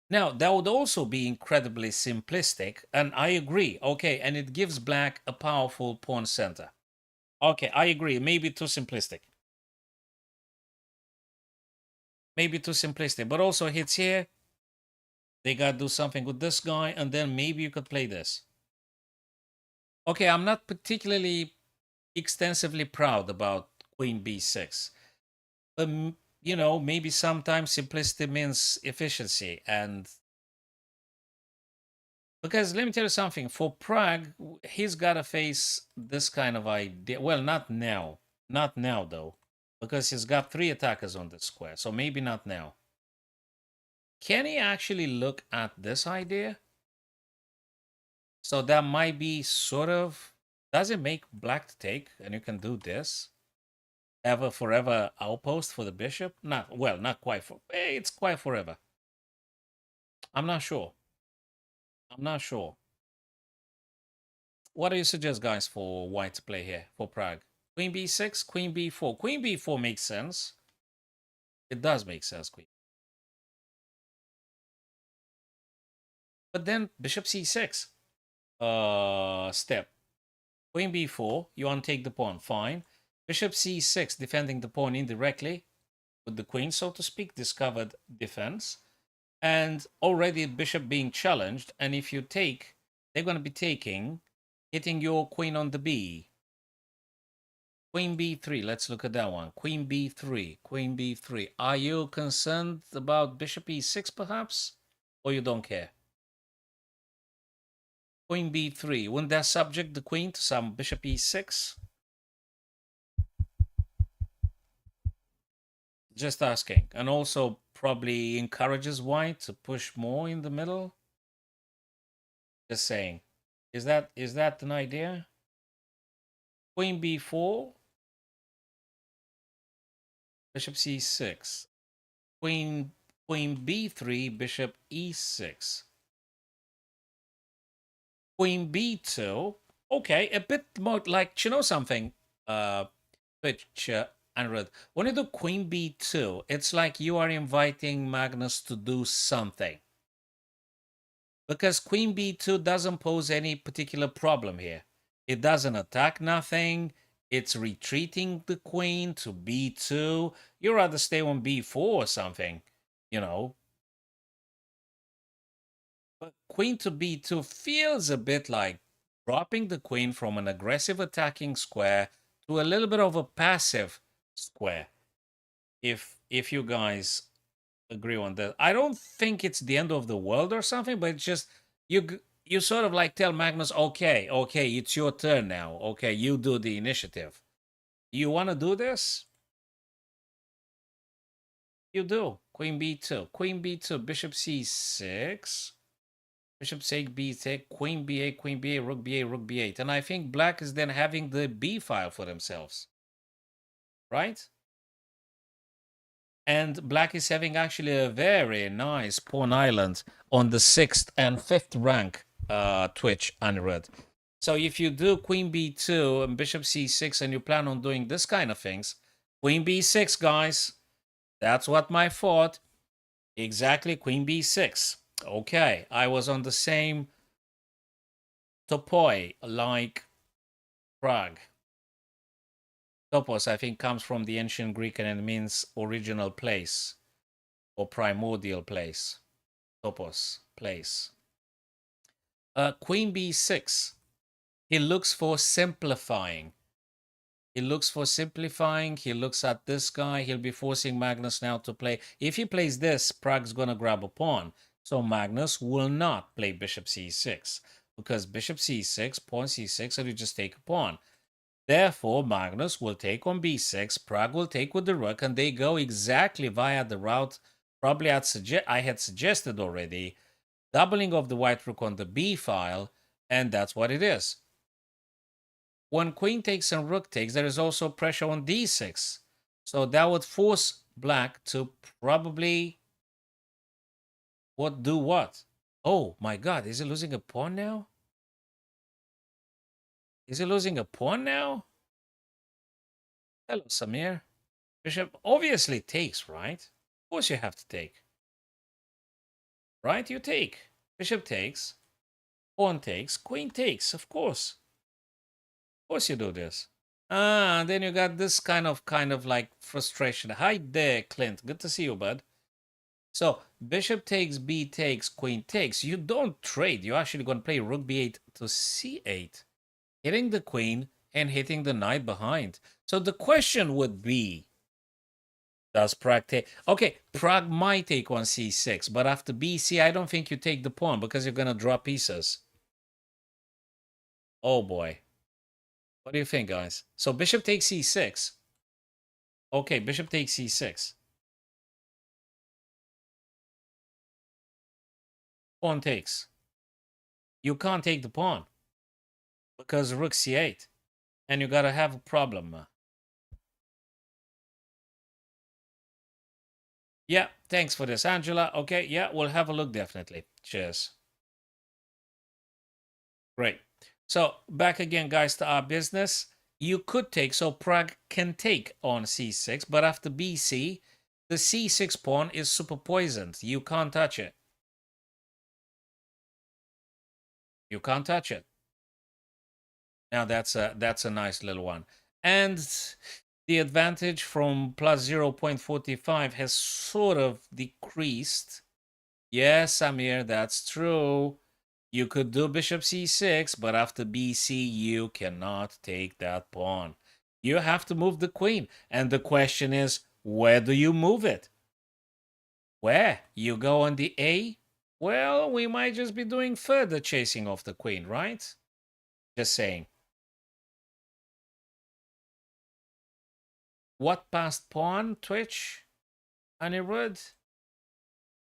Now, that would also be incredibly simplistic, and I agree. Okay, and it gives black a powerful pawn center. Okay, I agree. Maybe too simplistic. Maybe too simplistic, but also hits here. They got to do something with this guy, and then maybe you could play this. Okay, I'm not particularly extensively proud about queen b6. You know, maybe sometimes simplicity means efficiency. And because let me tell you something, for Prague, he's got to face this kind of idea. Well, not now. Not now, though, because he's got 3 attackers on the square. So maybe not now. Can he actually look at this idea? So that might be sort of, does it make black to take? And you can do this. Ever forever outpost for the bishop? Not, well, not quite for, it's quite forever. I'm not sure. I'm not sure. What do you suggest, guys, for white to play here for Prague? Queen b6, queen b4. Queen b4 makes sense. It does make sense, queen. But then bishop c6. Step. Queen b4, you untake the pawn, fine. Bishop c6, defending the pawn indirectly with the queen, so to speak, discovered defense. And already bishop being challenged, and if you take, they're going to be taking, hitting your queen on the b. Queen b3, let's look at that one. Queen b3, queen b3. Are you concerned about bishop e6 perhaps? Or you don't care? Queen b3, wouldn't that subject the queen to some bishop e6? Just asking. And also probably encourages white to push more in the middle? Just saying. Is that an idea? Queen b4, bishop c6. Queen b3, bishop e6. Queen b2. Okay, a bit more like, you know something, which, Anirudh, when you do queen b2, it's like you are inviting Magnus to do something. Because queen b2 doesn't pose any particular problem here. It doesn't attack nothing. It's retreating the queen to b2. You'd rather stay on b4 or something, you know. But queen to b2 feels a bit like dropping the queen from an aggressive attacking square to a little bit of a passive square. If you guys agree on that. I don't think it's the end of the world or something, but it's just you sort of like tell Magnus, okay, it's your turn now. Okay, you do the initiative. You want to do this? You do. Queen b2, queen b2, bishop c6, bishop c8, b6, queen b8, queen b8, rook b8, rook b8. And I think black is then having the b file for themselves, right? And black is having actually a very nice pawn island on the 6th and 5th rank Twitch, Anirudh. So if you do queen b2 and bishop c6 and you plan on doing this kind of things, queen b6, guys. That's what my thought. Exactly, queen b6. Okay, I was on the same topoi like Prague. Topos, I think, comes from the ancient Greek and it means original place or primordial place. Topos, place. Queen b6. He looks for simplifying. He looks for simplifying. He looks at this guy. He'll be forcing Magnus now to play. If he plays this, Prague's going to grab a pawn. So Magnus will not play bishop c6 because bishop c6, pawn c6, and you just take a pawn. Therefore, Magnus will take on b6, Prague will take with the rook, and they go exactly via the route probably I had suggested already, doubling of the white rook on the b file, and that's what it is. When queen takes and rook takes, there is also pressure on d6. So that would force black to probably do what? Oh my god, is he losing a pawn now? Is he losing a pawn now? Hello, Samir. Bishop obviously takes, right? Of course you have to take. Right? You take. Bishop takes. Pawn takes. Queen takes, of course. Of course you do this. And then you got this kind of like frustration. Hi there, Clint. Good to see you, bud. So bishop takes, b takes, queen takes. You don't trade. You're actually going to play rook b8 to c8, hitting the queen and hitting the knight behind. So the question would be, does Prague take? Okay, Prague might take on c6, but after bc, I don't think you take the pawn because you're going to drop pieces. Oh boy. What do you think, guys? So bishop takes c6. Okay, bishop takes c6. Pawn takes. You can't take the pawn because rook c8. And you gotta have a problem. Yeah, thanks for this, Angela. Okay, yeah, we'll have a look definitely. Cheers. Great. So back again, guys, to our business. You could take, so Prague can take on c6, but after bc, the c6 pawn is super poisoned. You can't touch it. You can't touch it. Now that's a nice little one. And the advantage from plus 0.45 has sort of decreased. Yes, Amir, that's true. You could do bishop c6, but after bc, you cannot take that pawn. You have to move the queen. And the question is, where do you move it? Where? You go on the A? Well, we might just be doing further chasing of the queen, right? Just saying. What passed pawn, Twitch? Anirudh?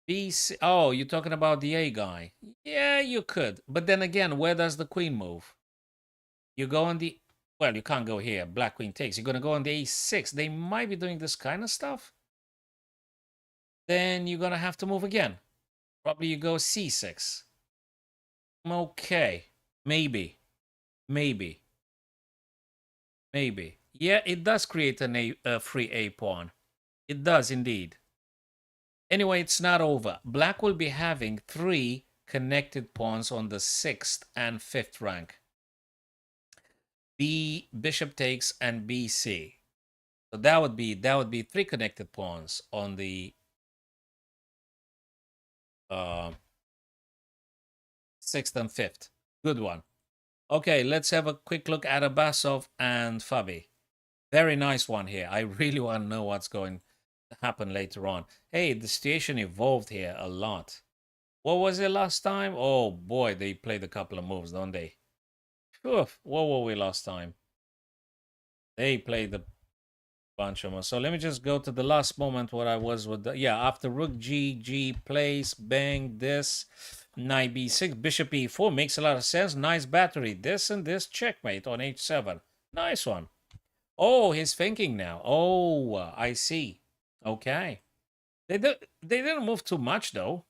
BC. Oh, you're talking about the A guy. Yeah, you could. But then again, where does the queen move? You go on the... Well, you can't go here. Black queen takes. You're going to go on the A6. They might be doing this kind of stuff. Then you're going to have to move again. Probably you go C6. Okay. Maybe. Maybe. Maybe. Yeah, it does create a free A pawn. It does indeed. Anyway, it's not over. Black will be having 3 connected pawns on the 6th and 5th rank. B, bishop takes, and BC. So that would be 3 connected pawns on the 6th and 5th. Good one. Okay, let's have a quick look at Abasov and Fabi. Very nice one here. I really want to know what's going to happen later on. Hey, the situation evolved here a lot. What was it last time? Oh boy, they played a couple of moves, don't they? Oof, what were we last time? They played a bunch of them. So let me just go to the last moment where I was with the... Yeah, after rook G plays, bang, this, knight B6, bishop E4. Makes a lot of sense. Nice battery. This and this, checkmate on H7. Nice one. Oh, he's thinking now. Oh, I see. Okay. They didn't move too much though.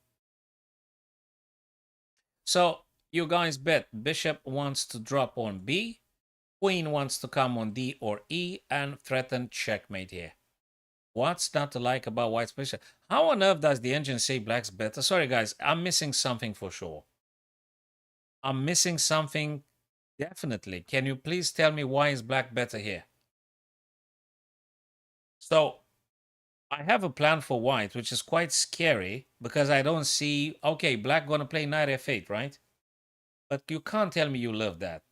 So you guys bet bishop wants to drop on B, queen wants to come on D or E, and threaten checkmate here. What's not to like about white's bishop? How on earth does the engine say black's better? Sorry guys, I'm missing something for sure. I'm missing something definitely. Can you please tell me why is black better here? So I have a plan for white, which is quite scary because I don't see, okay, black gonna play knight f8, right? But you can't tell me you love that.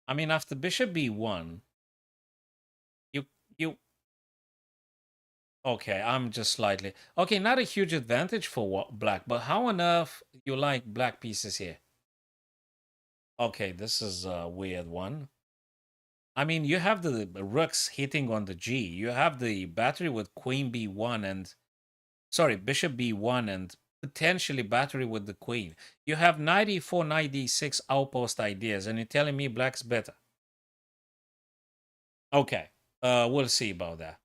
I mean, after bishop b1, you, okay, I'm just slightly, okay, not a huge advantage for black, but how on earth you like black pieces here? Okay, this is a weird one. I mean, you have the rooks hitting on the G. You have the battery with queen b1 and, sorry, bishop b1 and potentially battery with the queen. You have knight e4, knight d6 outpost ideas, and you're telling me black's better. Okay, we'll see about that.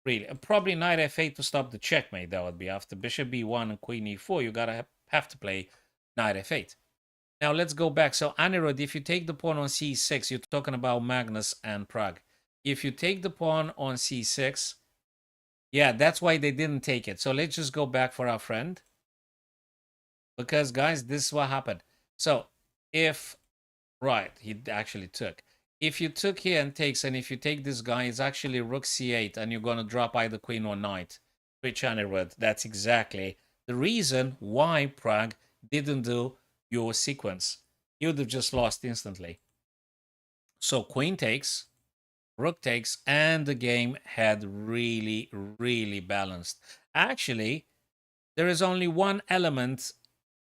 Really, probably knight f8 to stop the checkmate. That would be after bishop b1 and queen e4. You gotta have to play knight f8. Now let's go back. So Anirudh, if you take the pawn on c6, you're talking about Magnus and Pragg. If you take the pawn on c6, yeah, that's why they didn't take it. So let's just go back for our friend. Because, guys, this is what happened. So if, right, he actually took. If you took here and takes, and if you take this guy, it's actually rook c8, and you're going to drop either queen or knight. Which Anirudh, that's exactly the reason why Pragg didn't do your sequence. He would have just lost instantly. So queen takes, rook takes, and the game had really, really balanced. Actually, there is only one element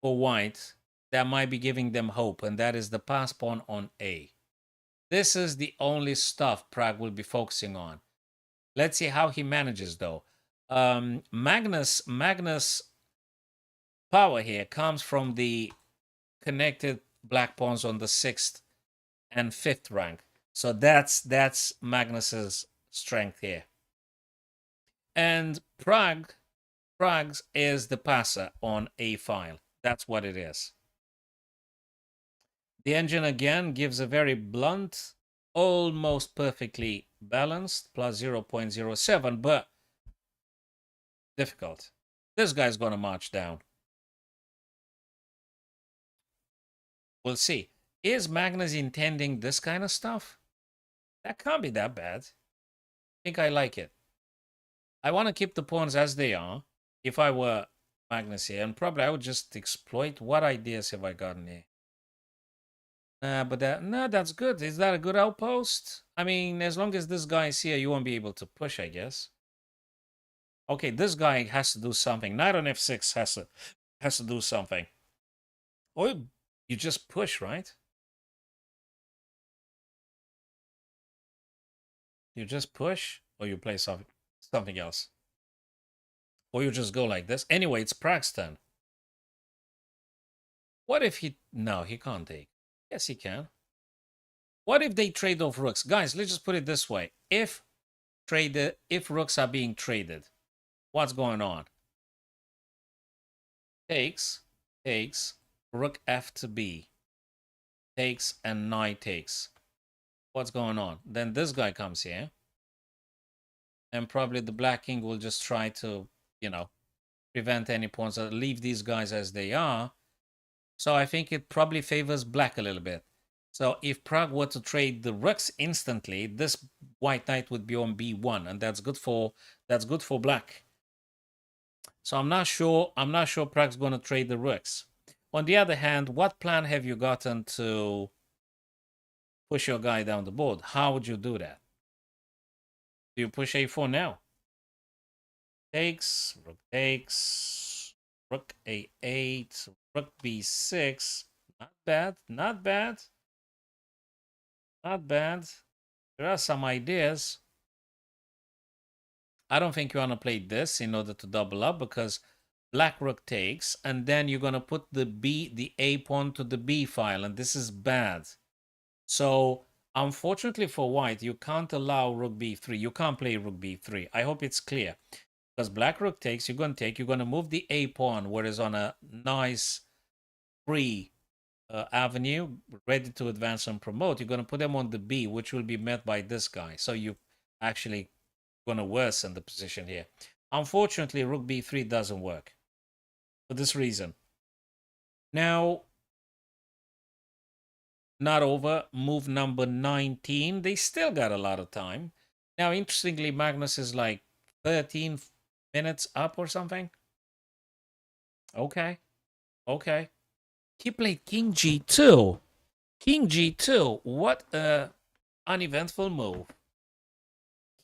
for white that might be giving them hope, and that is the pass pawn on A. This is the only stuff Pragg will be focusing on. Let's see how he manages, though. Magnus power here comes from the connected black pawns on the 6th and 5th rank. So that's Magnus's strength here. And Pragg's is the passer on A file. That's what it is. The engine again gives a very blunt, almost perfectly balanced, plus 0.07, but difficult. This guy's gonna march down. We'll see. Is Magnus intending this kind of stuff? That can't be that bad. I think I like it. I want to keep the pawns as they are. If I were Magnus here, and probably I would just exploit. What ideas have I gotten here? But that's good. Is that a good outpost? I mean, as long as this guy is here, you won't be able to push, I guess. Okay, this guy has to do something. Knight on f6 has to do something. Or you just push, right? You just push, or you play something else. Or you just go like this. Anyway, it's Pragg's turn. What if he... No, he can't take. Yes, he can. What if they trade off rooks? Guys, let's just put it this way. If rooks are being traded, what's going on? Takes, rook f to b. Takes and knight takes. What's going on? Then this guy comes here. And probably the black king will just try to, you know, prevent any pawns, leave these guys as they are. So I think it probably favors black a little bit. So if Pragg were to trade the rooks instantly, this white knight would be on b1, and that's good for black. So I'm not sure Pragg's going to trade the rooks. On the other hand, what plan have you gotten to push your guy down the board? How would you do that? Do you push a4 now? Takes, rook a8, rook b6. Not bad, not bad. Not bad. There are some ideas. I don't think you want to play this in order to double up because black rook takes, and then you're going to put the A pawn to the B file, and this is bad. So unfortunately for white, you can't allow rook b3. You can't play rook b3. I hope it's clear. Because black rook takes, you're going to take, you're going to move the A pawn, whereas on a nice free avenue, ready to advance and promote, you're going to put them on the B, which will be met by this guy. So you actually going to worsen the position here. Unfortunately, rook b3 doesn't work for this reason. Now, not over. Move number 19. They still got a lot of time. Now, interestingly, Magnus is like 13 minutes up or something. Okay. Okay. He played king g2. King g2. What a uneventful move.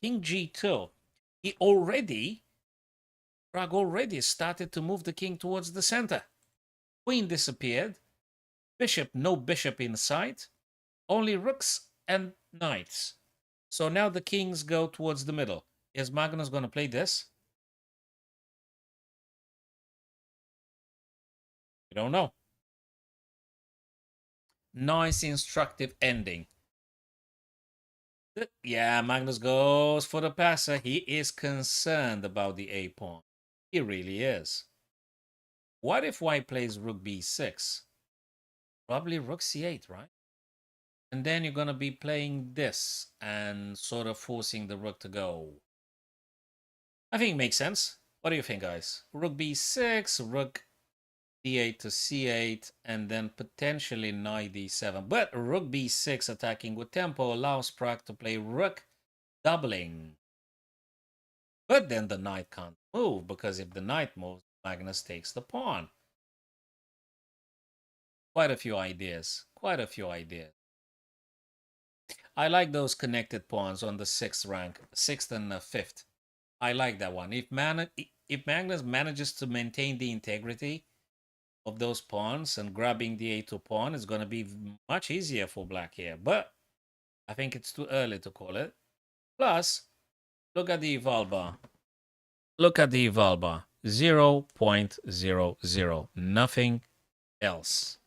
King g2. Pragg already started to move the king towards the center. Queen disappeared. Bishop, no bishop in sight. Only rooks and knights. So now the kings go towards the middle. Is Magnus going to play this? We don't know. Nice instructive ending. Yeah, Magnus goes for the passer. He is concerned about the A pawn. He really is. What if white plays rook b6? Probably rook c8, right? And then you're going to be playing this and sort of forcing the rook to go. I think it makes sense. What do you think, guys? Rook b6, rook d8 to c8, and then potentially knight d7. But rook b6 attacking with tempo allows Pragg to play rook doubling. But then the knight can't move, because if the knight moves, Magnus takes the pawn. Quite a few ideas. Quite a few ideas. I like those connected pawns on the 6th rank, 6th and 5th. I like that one. If Magnus manages to maintain the integrity of those pawns and grabbing the a2 pawn, is going to be much easier for black here. But I think it's too early to call it. Plus, look at the eval bar. Look at the eval bar. 0.00. Nothing else.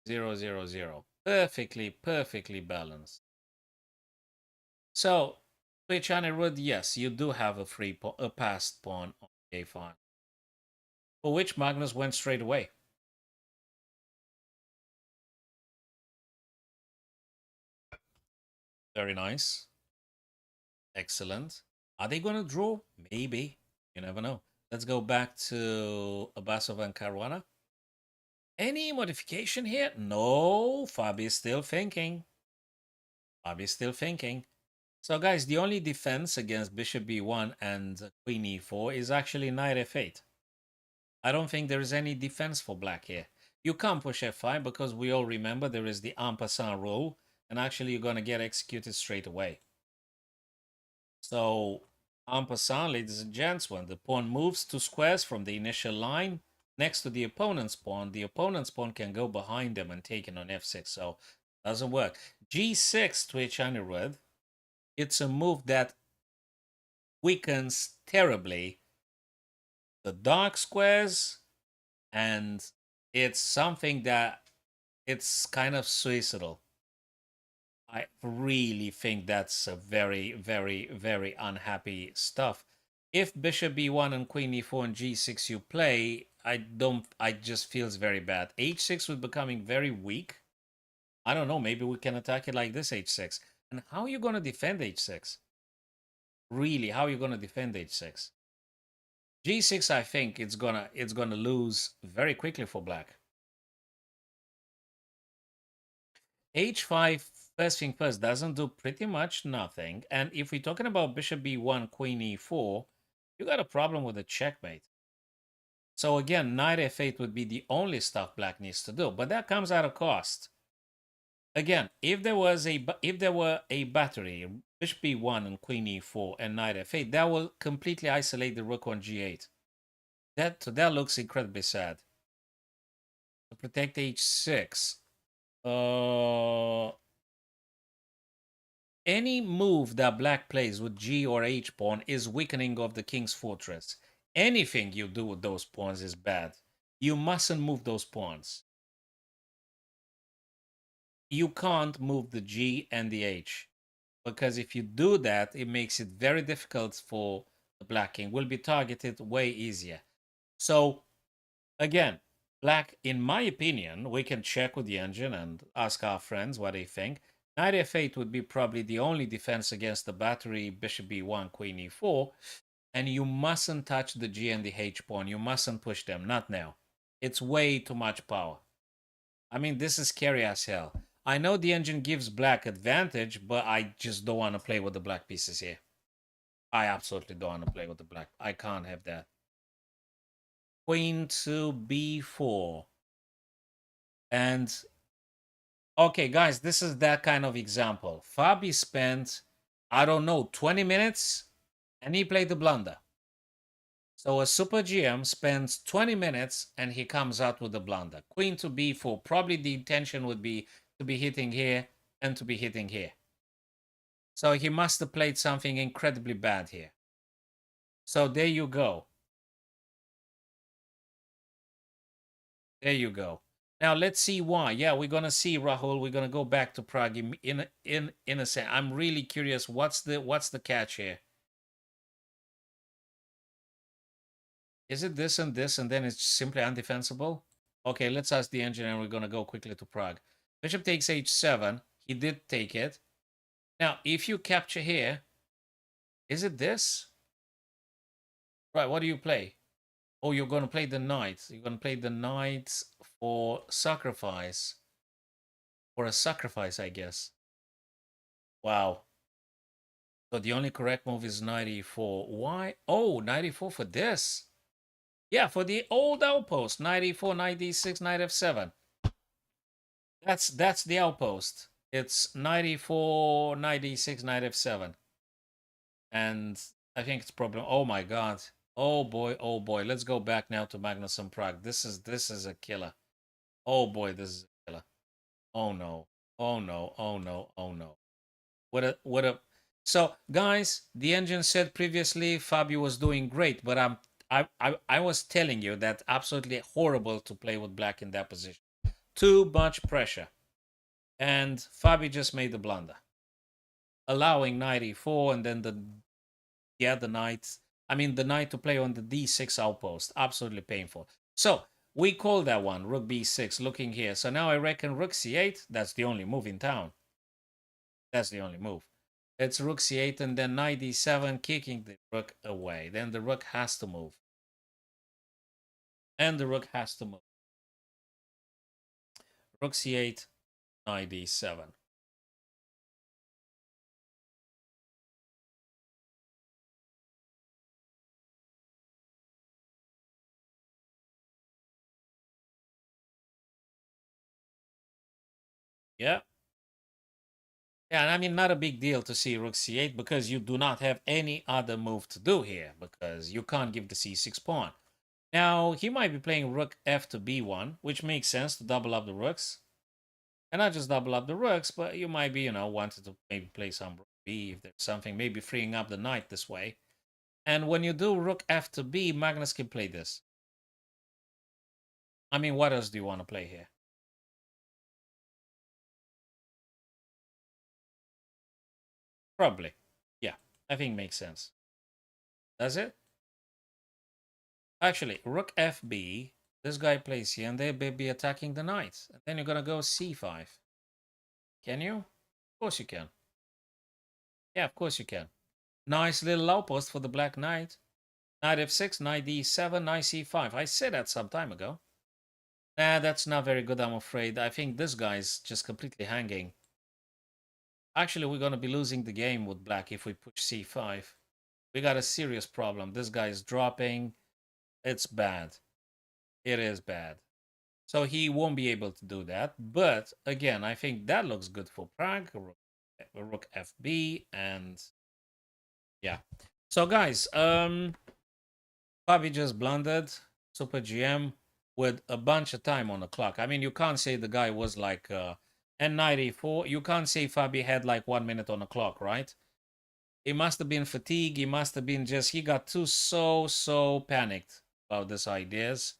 0.00. Perfectly balanced. So, Praggnanandhaa, yes, you do have a passed pawn on a5, for which Magnus went straight away. Very nice. Excellent. Are they going to draw? Maybe. You never know. Let's go back to Abbasov and Caruana. Any modification here? No. Fabi is still thinking. So, guys, the only defense against bishop b1 and queen e4 is actually knight f8. I don't think there is any defense for black here. You can't push f5 because we all remember there is the en passant rule, and actually you're going to get executed straight away. So, en passant, ladies and gents, when the pawn moves 2 squares from the initial line next to the opponent's pawn can go behind them and take it on f6. So, doesn't work. g6 to Praggnanandhaa. It's a move that weakens terribly the dark squares, and it's something that it's kind of suicidal. I really think that's a very unhappy stuff. If bishop b1 and queen e4 and g6 you play, I just feels very bad. h6 was becoming very weak. I don't know, maybe we can attack it like this, h6. And how are you going to defend h6? Really, how are you going to defend h6? g6, I think it's gonna lose very quickly for black. h5, first thing first, doesn't do pretty much nothing. And if we're talking about bishop b1, queen e4, you got a problem with a checkmate. So again, knight f8 would be the only stuff black needs to do, but that comes at a cost. Again, if there were a battery, bishop b1 and queen e4 and knight f8, that will completely isolate the rook on g8. That looks incredibly sad. To protect h6. Any move that black plays with g or h pawn is weakening of the king's fortress. Anything you do with those pawns is bad. You mustn't move those pawns. You can't move the g and the h. because if you do that, it makes it very difficult for the black king. Will be targeted way easier. So again, black, in my opinion, we can check with the engine and ask our friends what they think. Knight f8 would be probably the only defense against the battery bishop b1, queen e4. And you mustn't touch the g and the h pawn. You mustn't push them. Not now. It's way too much power. I mean, this is scary as hell. I know the engine gives black advantage, but I just don't want to play with the black pieces here. I absolutely don't want to play with the black. I can't have that. Queen to b4. And, okay, guys, this is that kind of example. Fabi spent, I don't know, 20 minutes, and he played the blunder. So a super GM spends 20 minutes, and he comes out with the blunder. Queen to b4. Probably the intention would be to be hitting here and to be hitting here. So he must have played something incredibly bad here. So there you go. There you go. Now let's see why. Yeah, we're gonna see, Rahul. We're gonna go back to Prague in a second. I'm really curious. What's the catch here? Is it this and this, and then it's simply undefensible? Okay, let's ask the engineer. We're gonna go quickly to Prague. Bishop takes h7. He did take it. Now, if you capture here, is it this? Right. What do you play? Oh, you're gonna play the knight. You're gonna play the knight for sacrifice. For a sacrifice, I guess. Wow. So the only correct move is 94. Why? Oh, 94 for this. Yeah, for the old outpost. 94, knight d6, knight f7. That's the outpost. It's 94, knight d6, knight f7. And I think it's problem. Oh my god. Oh boy, oh boy. Let's go back now to Magnus and Prague. This is a killer. Oh boy, this is a killer. Oh no. Oh no. Oh no. Oh no. What a so guys, the engine said previously Fabio was doing great, but I was telling you that absolutely horrible to play with black in that position. Too much pressure. And Fabio just made the blunder. Allowing knight e4 and then the knight. I mean the knight to play on the d6 outpost. Absolutely painful. So we call that one rook b6, looking here. So now I reckon rook c8, that's the only move in town. That's the only move. It's rook c8 and then knight d7, kicking the rook away. Then the rook has to move. And the rook has to move. Rook c8, knight d7. Yeah. Yeah, and I mean, not a big deal to see rook c8 because you do not have any other move to do here because you can't give the c6 pawn. Now, he might be playing rook f to b1, which makes sense to double up the rooks. And not just double up the rooks, but you might be, wanted to maybe play some rook b if there's something, maybe freeing up the knight this way. And when you do rook f to b, Magnus can play this. I mean, what else do you want to play here? Probably. Yeah, I think makes sense. Does it? Actually, rook fb, this guy plays here, and they may be attacking the knight. And then you're going to go c5. Can you? Of course you can. Yeah, of course you can. Nice little outpost for the black knight. Knight f6, knight d7, knight c5. I said that some time ago. Nah, that's not very good, I'm afraid. I think this guy's just completely hanging. Actually, we're going to be losing the game with black if we push c5. We got a serious problem. This guy is dropping. It's bad. It is bad. So he won't be able to do that. But again, I think that looks good for Prague. Rook FB and yeah. So guys, Fabi just blundered Super GM with a bunch of time on the clock. I mean, you can't say the guy was like N94. You can't say Fabi had like 1 minute on the clock, right? It must have been fatigue. He must have been just, he got so panicked about these ideas.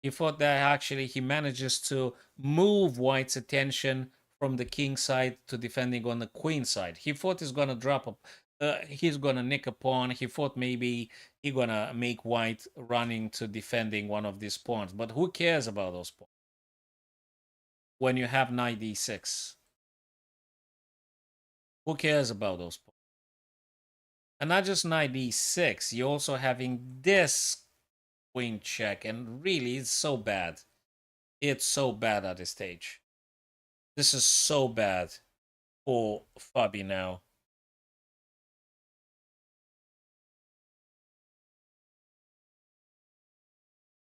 He thought that actually he manages to move White's attention from the king side to defending on the queen side. He thought he's gonna drop a, he's gonna nick a pawn. He thought maybe he's gonna make white running to defending one of these pawns. But who cares about those pawns when you have knight d6? Who cares about those pawns? And not just knight d6, you're also having this queen check, and really, it's so bad. It's so bad at this stage. This is so bad for Fabi now.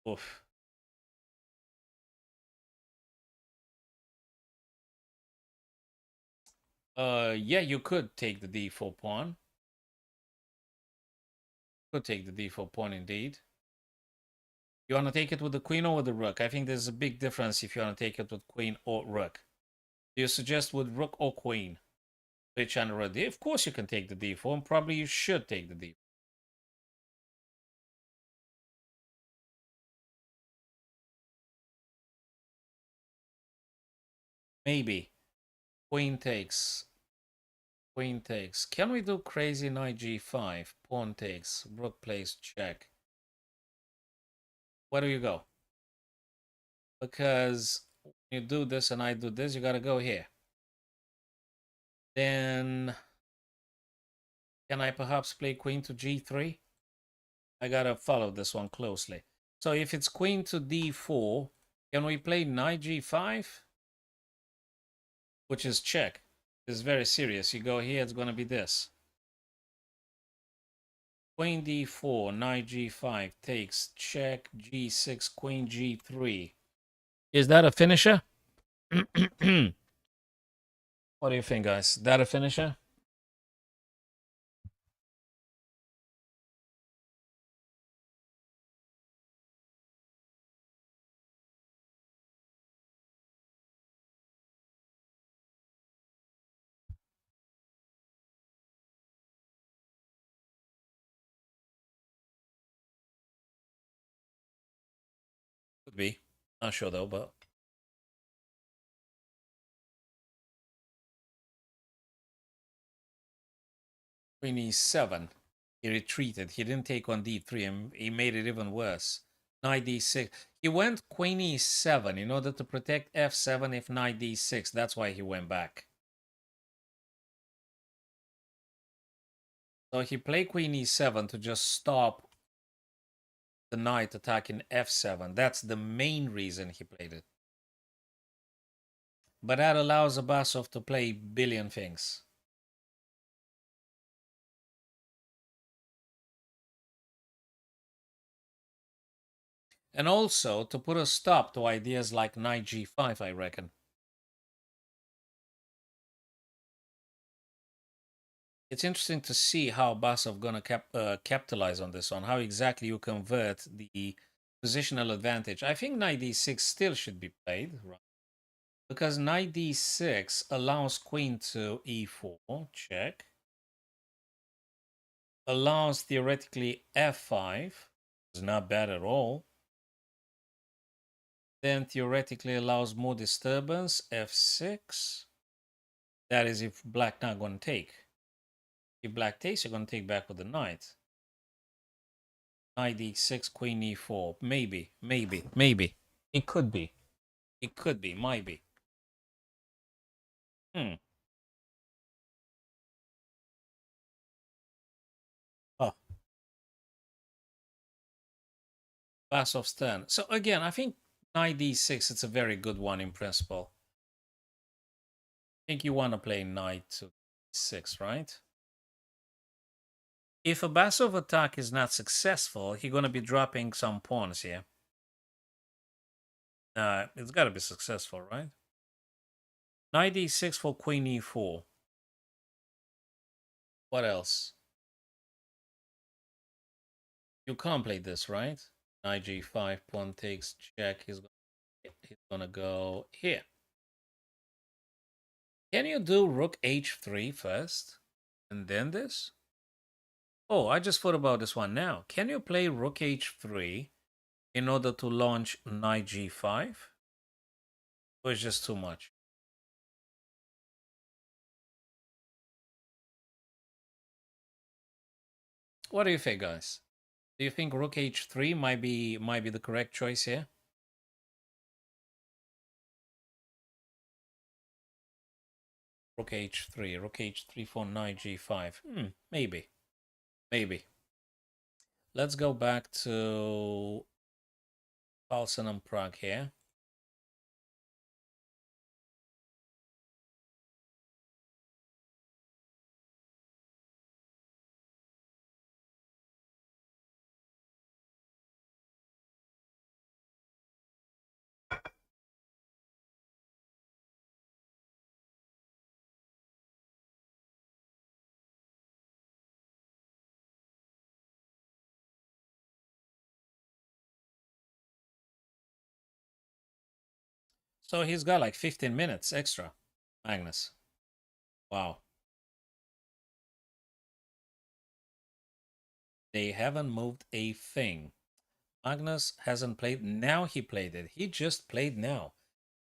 Oof. Yeah, you could take the d4 pawn. Could take the d4 pawn indeed. You want to take it with the queen or with the rook? I think there's a big difference if you want to take it with queen or rook. Do you suggest with rook or queen? Which on the Of course you can take the d4, and probably you should take the d4. Maybe. Queen takes. Queen takes. Can we do crazy knight g5? Pawn takes. Rook plays check. Where do you go? Because when you do this and I do this, you gotta go here. Then can I perhaps play queen to g3? I gotta follow this one closely. So if it's queen to d4, can we play knight g5? Which is check. It's very serious. You go here, it's gonna be this. Queen d4, knight g5 takes, check, g6, queen g3. Is that a finisher? What do you think, guys? That a finisher? Could be. Not sure though, but queen e7. He retreated. He didn't take on d3 and he made it even worse. Knight d6. He went queen e7 in order to protect f7 if knight d6. That's why he went back. So he played queen e7 to just stop the knight attacking f7. That's the main reason he played it. But that allows Abbasov to play billion things. And also to put a stop to ideas like knight g5, I reckon. It's interesting to see how Basov gonna capitalize on this one, how exactly you convert the positional advantage. I think knight d6 still should be played, right? Because knight d6 allows queen to e4, check. Allows theoretically f5, it's not bad at all. Then theoretically allows more disturbance, f6. That is if black not gonna take. If black takes, you're gonna take back with the knight. Knight d6, queen e4. Maybe, maybe, maybe. It could be. It could be, might be. Oh, Basov's turn. So again, I think knight d6, it's a very good one in principle. I think you want to play knight to d6, right? If a Basov attack is not successful, he's going to be dropping some pawns here. It's got to be successful, right? Knight d6 for queen e4. What else? You can't play this, right? Knight g5, pawn takes, check. He's gonna go here. Can you do rook h3 first? And then this? Oh, I just thought about this one now. Can you play rook h3 in order to launch knight g5? Or it's just too much? What do you think, guys? Do you think rook h3 might be the correct choice here? Rook h3, rook h3 for knight g5. Maybe. Maybe. Let's go back to Carlsen and Prague here. So he's got like 15 minutes extra, Magnus. Wow. They haven't moved a thing. Magnus hasn't played. Now he played it. He just played now.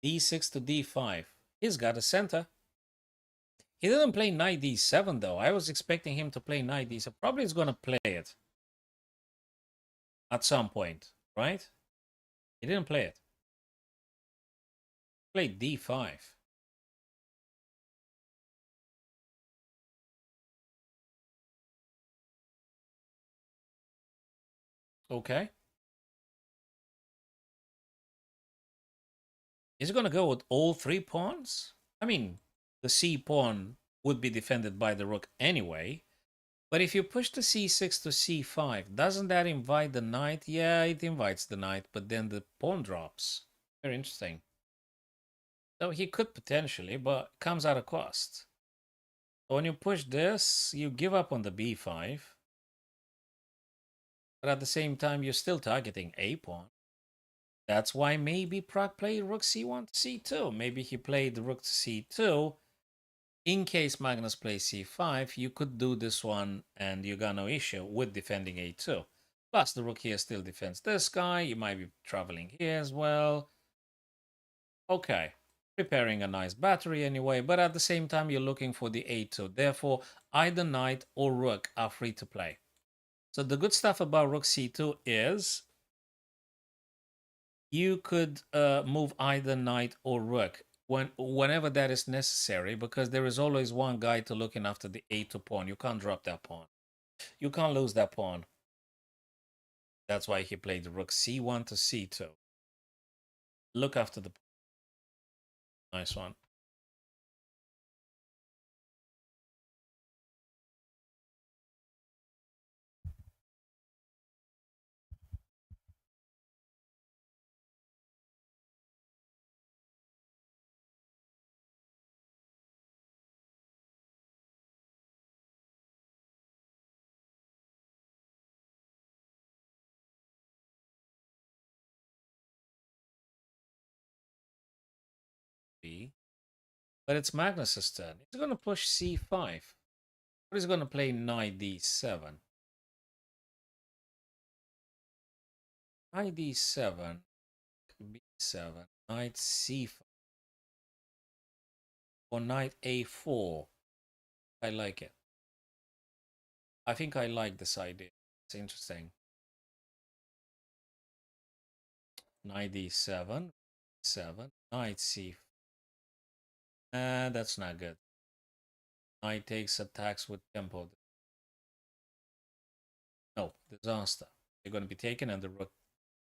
d6 to d5. He's got a center. He didn't play knight d7 though. I was expecting him to play knight d7. Probably he's going to play it at some point, right? He didn't play it. He played d5. Okay. Is he going to go with all 3 pawns? I mean, the c pawn would be defended by the rook anyway. But if you push the c6 to c5, doesn't that invite the knight? Yeah, it invites the knight, but then the pawn drops. Very interesting. So he could potentially, but comes at a cost. So when you push this, you give up on the b5. But at the same time, you're still targeting a pawn. That's why maybe Pragg played rook c1 to c2. Maybe he played rook to c2. In case Magnus plays c5, you could do this one and you got no issue with defending a2. Plus, the rook here still defends this guy. You might be traveling here as well. Okay, preparing a nice battery anyway, but at the same time, you're looking for the a2. Therefore, either knight or rook are free to play. So the good stuff about rook c2 is you could move either knight or rook whenever that is necessary, because there is always one guy to looking after the a2 pawn. You can't drop that pawn. You can't lose that pawn. That's why he played the rook c1 to c2. Look after the... Nice one. But it's Magnus's turn. He's going to push c5. Or he's going to play knight d7. Knight d7, b7, knight c5, or knight a4. I like it. I think I like this idea. It's interesting. Knight d7, 7, knight c5. That's not good. Knight takes attacks with tempo. No, disaster. They're going to be taken and the rook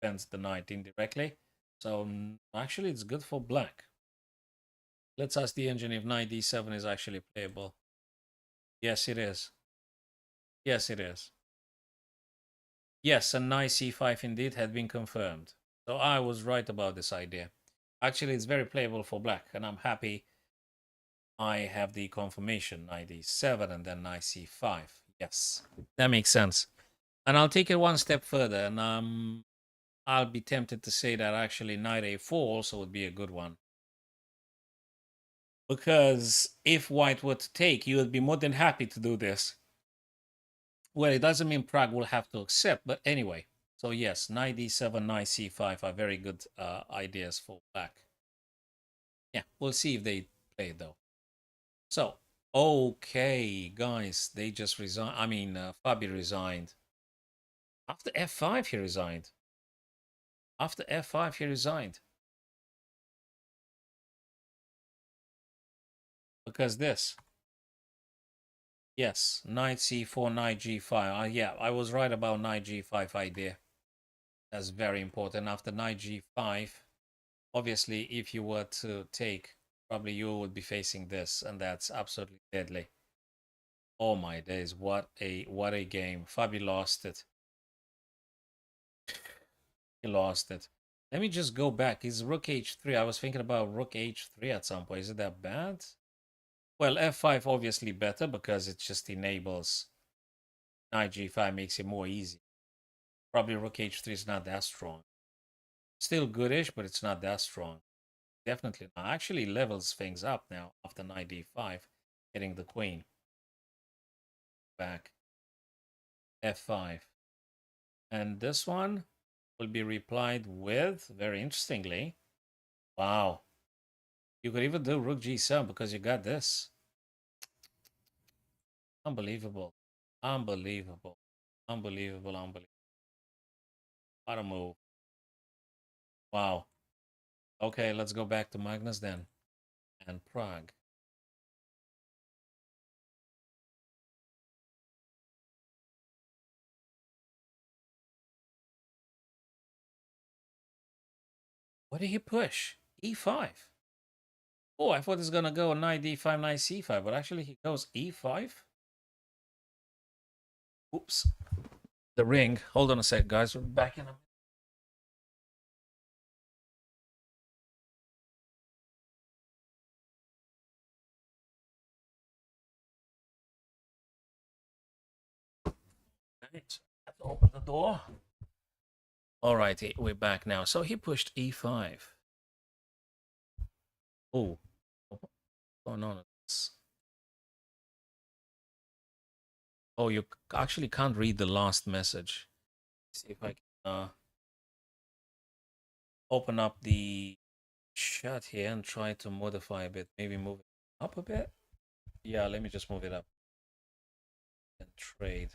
defends the knight indirectly. So actually it's good for black. Let's ask the engine if knight d7 is actually playable. Yes, it is. Yes, it is. Yes, and knight c5 indeed had been confirmed. So I was right about this idea. Actually, it's very playable for black, and I'm happy I have the confirmation. Knight d7 and then knight c5. Yes, that makes sense. And I'll take it one step further, and I'll be tempted to say that actually knight a4 also would be a good one. Because if white were to take, you would be more than happy to do this. Well, it doesn't mean Pragg will have to accept, but anyway. So yes, knight d7, knight c5 are very good ideas for black. Yeah, we'll see if they play it though. So, Okay, guys, they just resigned. I mean, Fabi resigned. After F5, he resigned. After F5, he resigned. Because this. Yes, knight c4, knight g5. Yeah, I was right about knight g5 idea. That's very important. After knight g5, obviously, if you were to take, probably you would be facing this, and that's absolutely deadly. Oh my days, what a game. Fabi lost it. He lost it. Let me just go back. Is rook h3. I was thinking about rook h3 at some point. Is it that bad? Well, f5 obviously better because it just enables knight g5, makes it more easy. Probably rook h3 is not that strong. Still goodish, but it's not that strong. Definitely not. Actually levels things up now after knight d5, hitting the queen. Back. f5. And this one will be replied with, very interestingly, wow. You could even do rook g7 because you got this. Unbelievable. Unbelievable. Unbelievable. Unbelievable. What a move. Wow. Okay, let's go back to Magnus then. And Prague. What did he push? e5. Oh, I thought he's gonna go knight d5, knight c5, but actually he goes e5. Oops. The ring. Hold on a sec, guys. We're back in a minute. Have to open the door. Alrighty, we're back now. So he pushed e5. Oh, what's going on? Oh, you actually can't read the last message. Let's see if I can open up the chat here and try to modify a bit. Maybe move it up a bit. Yeah, let me just move it up and trade.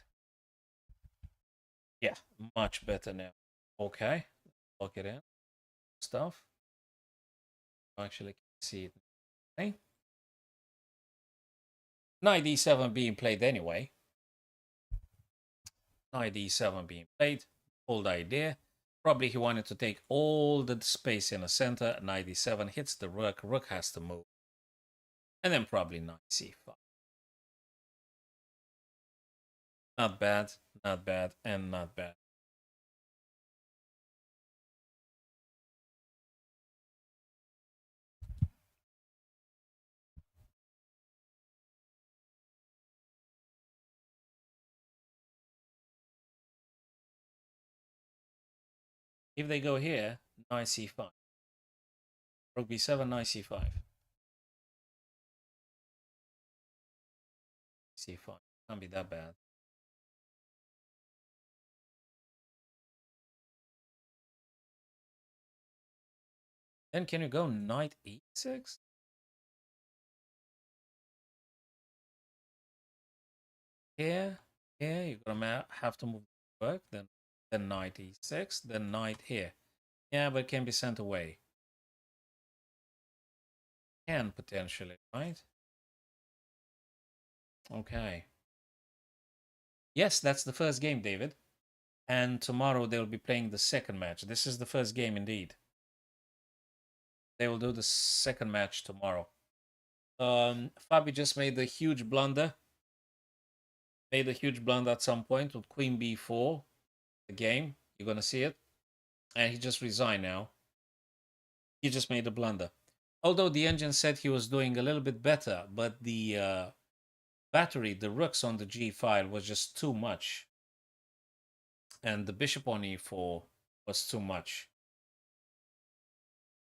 Yeah, much better now. Okay, lock it in. Stuff. Actually, can see it. Okay. Knight d7 being played anyway. Knight d7 being played. Old idea. Probably he wanted to take all the space in the center. Knight d7 hits the rook. Rook has to move. And then probably knight c5. Not bad, not bad, and not bad. If they go here, knight c5. Rook b7, knight c5. c5. Can't be that bad. Then can you go knight e6? Here, you're gonna have to move the rook, then knight e6, then knight here. Yeah, but it can be sent away. Can potentially, right? Okay. Yes, that's the first game, David. And tomorrow they'll be playing the second match. This is the first game indeed. They will do the second match tomorrow. Fabi just made a huge blunder. Made a huge blunder at some point with Queen b4. The game. You're gonna see it. And he just resigned now. He just made a blunder. Although the engine said he was doing a little bit better, but the battery, the rooks on the G file was just too much. And the bishop on e4 was too much.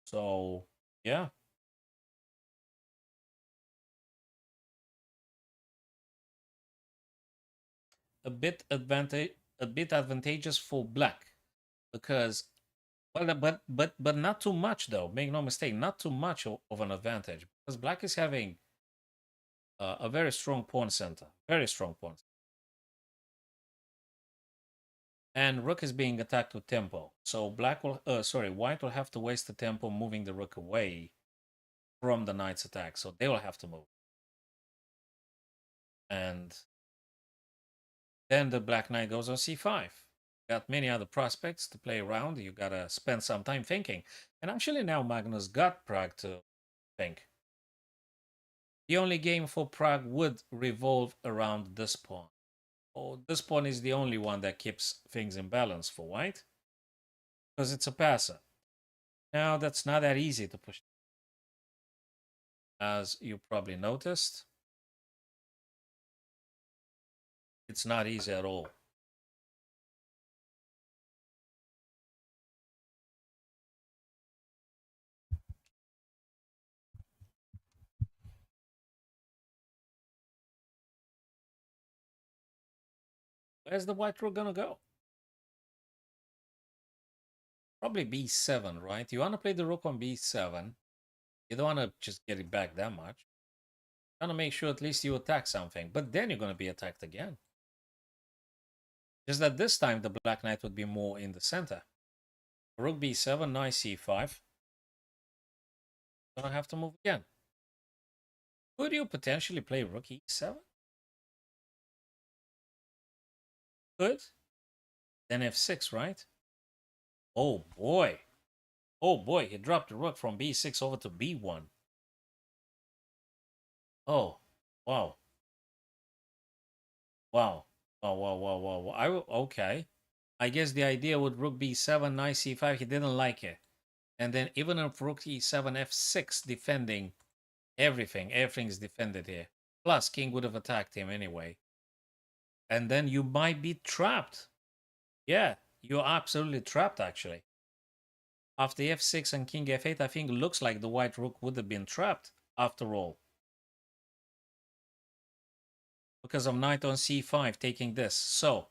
So, yeah. A bit advantageous for black because well, but not too much though. Make no mistake, not too much of an advantage because black is having a very strong pawn center. Very strong pawn. And rook is being attacked with tempo. So white will have to waste the tempo moving the rook away from the knight's attack. So they will have to move. And then the black knight goes on c5. Got many other prospects to play around. You gotta spend some time thinking. And actually now Magnus got Pragg to think. The only game for Pragg would revolve around this pawn. Oh, this pawn is the only one that keeps things in balance for white. Because it's a passer. Now that's not that easy to push. As you probably noticed, it's not easy at all. Where's the white rook gonna go? Probably b7, right? You want to play the rook on b7. You don't want to just get it back that much. You want to make sure at least you attack something. But then you're going to be attacked again. Just that this time the black knight would be more in the center. Rook b7, knight c5. Gonna have to move again. Could you potentially play rook e7? Could. Then f6, right? Oh boy. Oh boy, he dropped the rook from b6 over to b1. Oh, wow. Wow. Oh, wow, wow, wow, wow. Okay. I guess the idea with rook b7, knight c5, he didn't like it. And then even if rook e7, f6 defending everything's defended here. Plus, king would have attacked him anyway. And then you might be trapped. Yeah, you're absolutely trapped, actually. After f6 and king f8, I think it looks like the white rook would have been trapped after all. Because of knight on c5 taking this. So,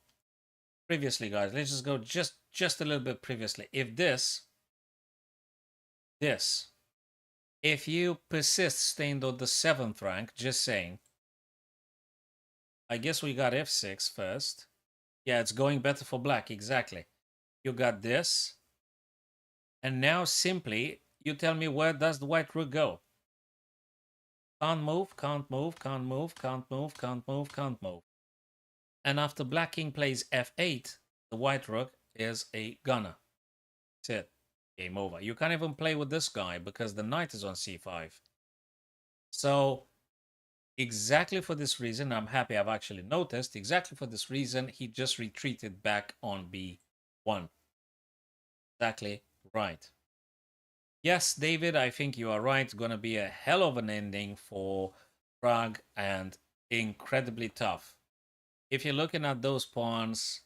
previously, guys, let's just go just a little bit previously. If this, if you persist staying on the 7th rank, just saying, I guess we got f6 first. Yeah, it's going better for black, exactly. You got this. And now simply, you tell me where does the white rook go? Can't move, can't move, can't move, can't move, can't move, can't move. And after black king plays f8, the white rook is a gunner. That's it. Game over. You can't even play with this guy because the knight is on c5. So, exactly for this reason, I'm happy I've actually noticed, exactly for this reason, he just retreated back on b1. Exactly right. Yes, David, I think you are right. It's going to be a hell of an ending for Pragg and incredibly tough. If you're looking at those pawns,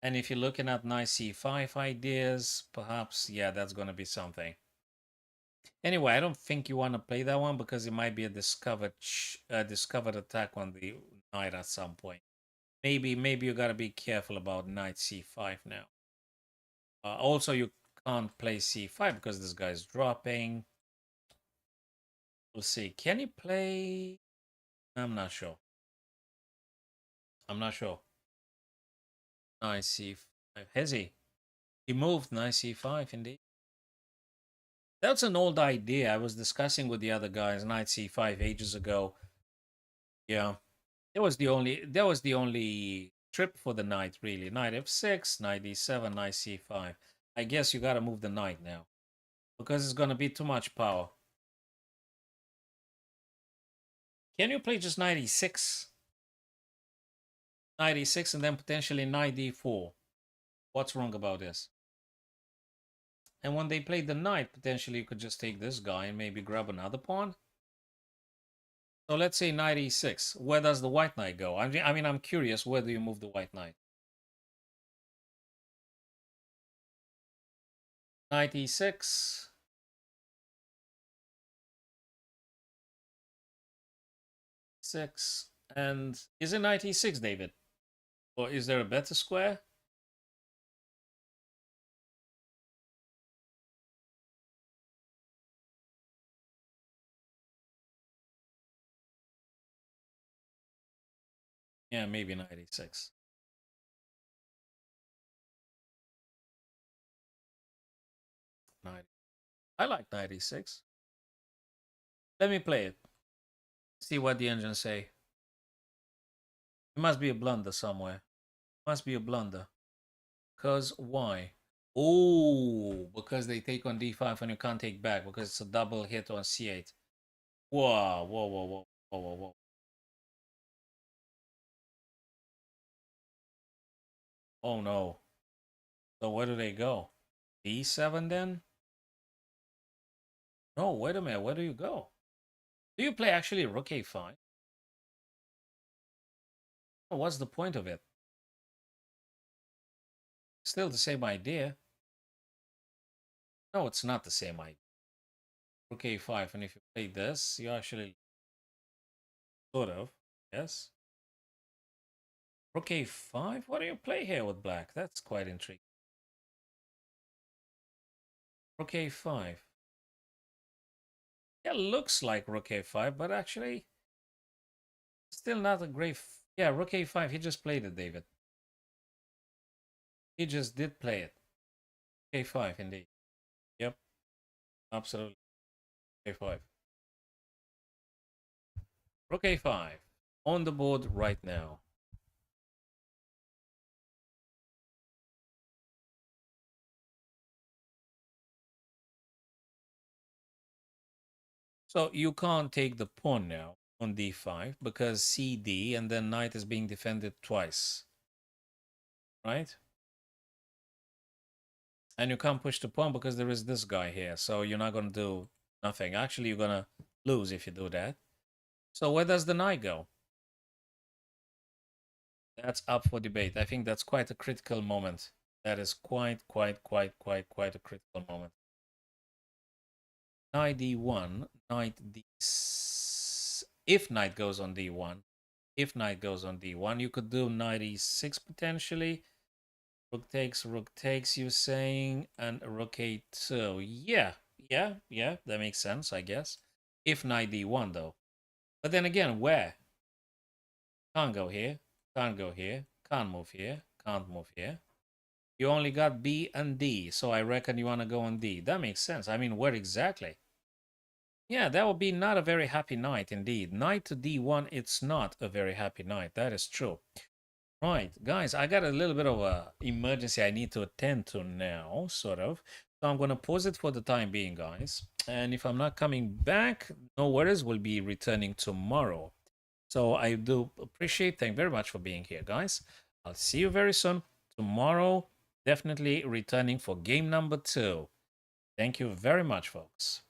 and if you're looking at knight c5 ideas, perhaps, yeah, that's going to be something. Anyway, I don't think you want to play that one because it might be a discovered attack on the knight at some point. Maybe you got to be careful about knight c5 now. Also, you can't play c5 because this guy's dropping. We'll see. Can he play? I'm not sure. I'm not sure. Knight c5. Has he? He moved knight c5 indeed. That's an old idea. I was discussing with the other guys knight c5 ages ago. Yeah. That was the only trip for the knight really. Knight f6, knight d7, knight c5. I guess you got to move the knight now because it's going to be too much power. Can you play just knight e6? Knight e6 and then potentially knight d4. What's wrong about this? And when they play the knight, potentially you could just take this guy and maybe grab another pawn. So let's say knight e6. Where does the white knight go? I mean, I'm curious. Where do you move the white knight? Knight e6. 6. And is it knight e6, David? Or is there a better square? Yeah, maybe knight e6. Knight. I like knight e6. Let me play it. See what the engines say. It must be a blunder somewhere. Must be a blunder. Because why? Oh, because they take on d5 and you can't take back because it's a double hit on c8. Whoa, whoa, whoa, whoa, whoa, whoa, whoa. Oh no. So where do they go? d7 then? No, wait a minute. Where do you go? Do you play actually rook a5? Oh, what's the point of it? Still the same idea. No, it's not the same idea. Rook a5, and if you play this, you actually sort of, yes. Rook a5? What do you play here with black? That's quite intriguing. Rook a5. Yeah, looks like rook a5, but actually, still not a great. Yeah, rook a5. He just played it, David. He just did play it. A5, indeed. Yep, absolutely. A5. Rook a5 on the board right now. So you can't take the pawn now on d5 because cd and then knight is being defended twice, right? And you can't push the pawn because there is this guy here. So you're not going to do nothing. Actually, you're going to lose if you do that. So where does the knight go? That's up for debate. I think that's quite a critical moment. That is quite a critical moment. Knight d1, knight d. If knight goes on d1, you could do knight e6 potentially. Rook takes, you're saying, and rook a2. Yeah, that makes sense, I guess. If knight d1, though. But then again, where? Can't go here, can't go here, can't move here, can't move here. You only got B and D, so I reckon you want to go on D. That makes sense. I mean, where exactly? Yeah, that would be not a very happy knight indeed. Knight to D1, it's not a very happy knight. That is true. Right, guys, I got a little bit of a emergency I need to attend to now, sort of. So I'm going to pause it for the time being, guys. And if I'm not coming back, no worries, we'll be returning tomorrow. So I do appreciate, thank you very much for being here, guys. I'll see you very soon. Tomorrow, definitely returning for game number 2. Thank you very much, folks.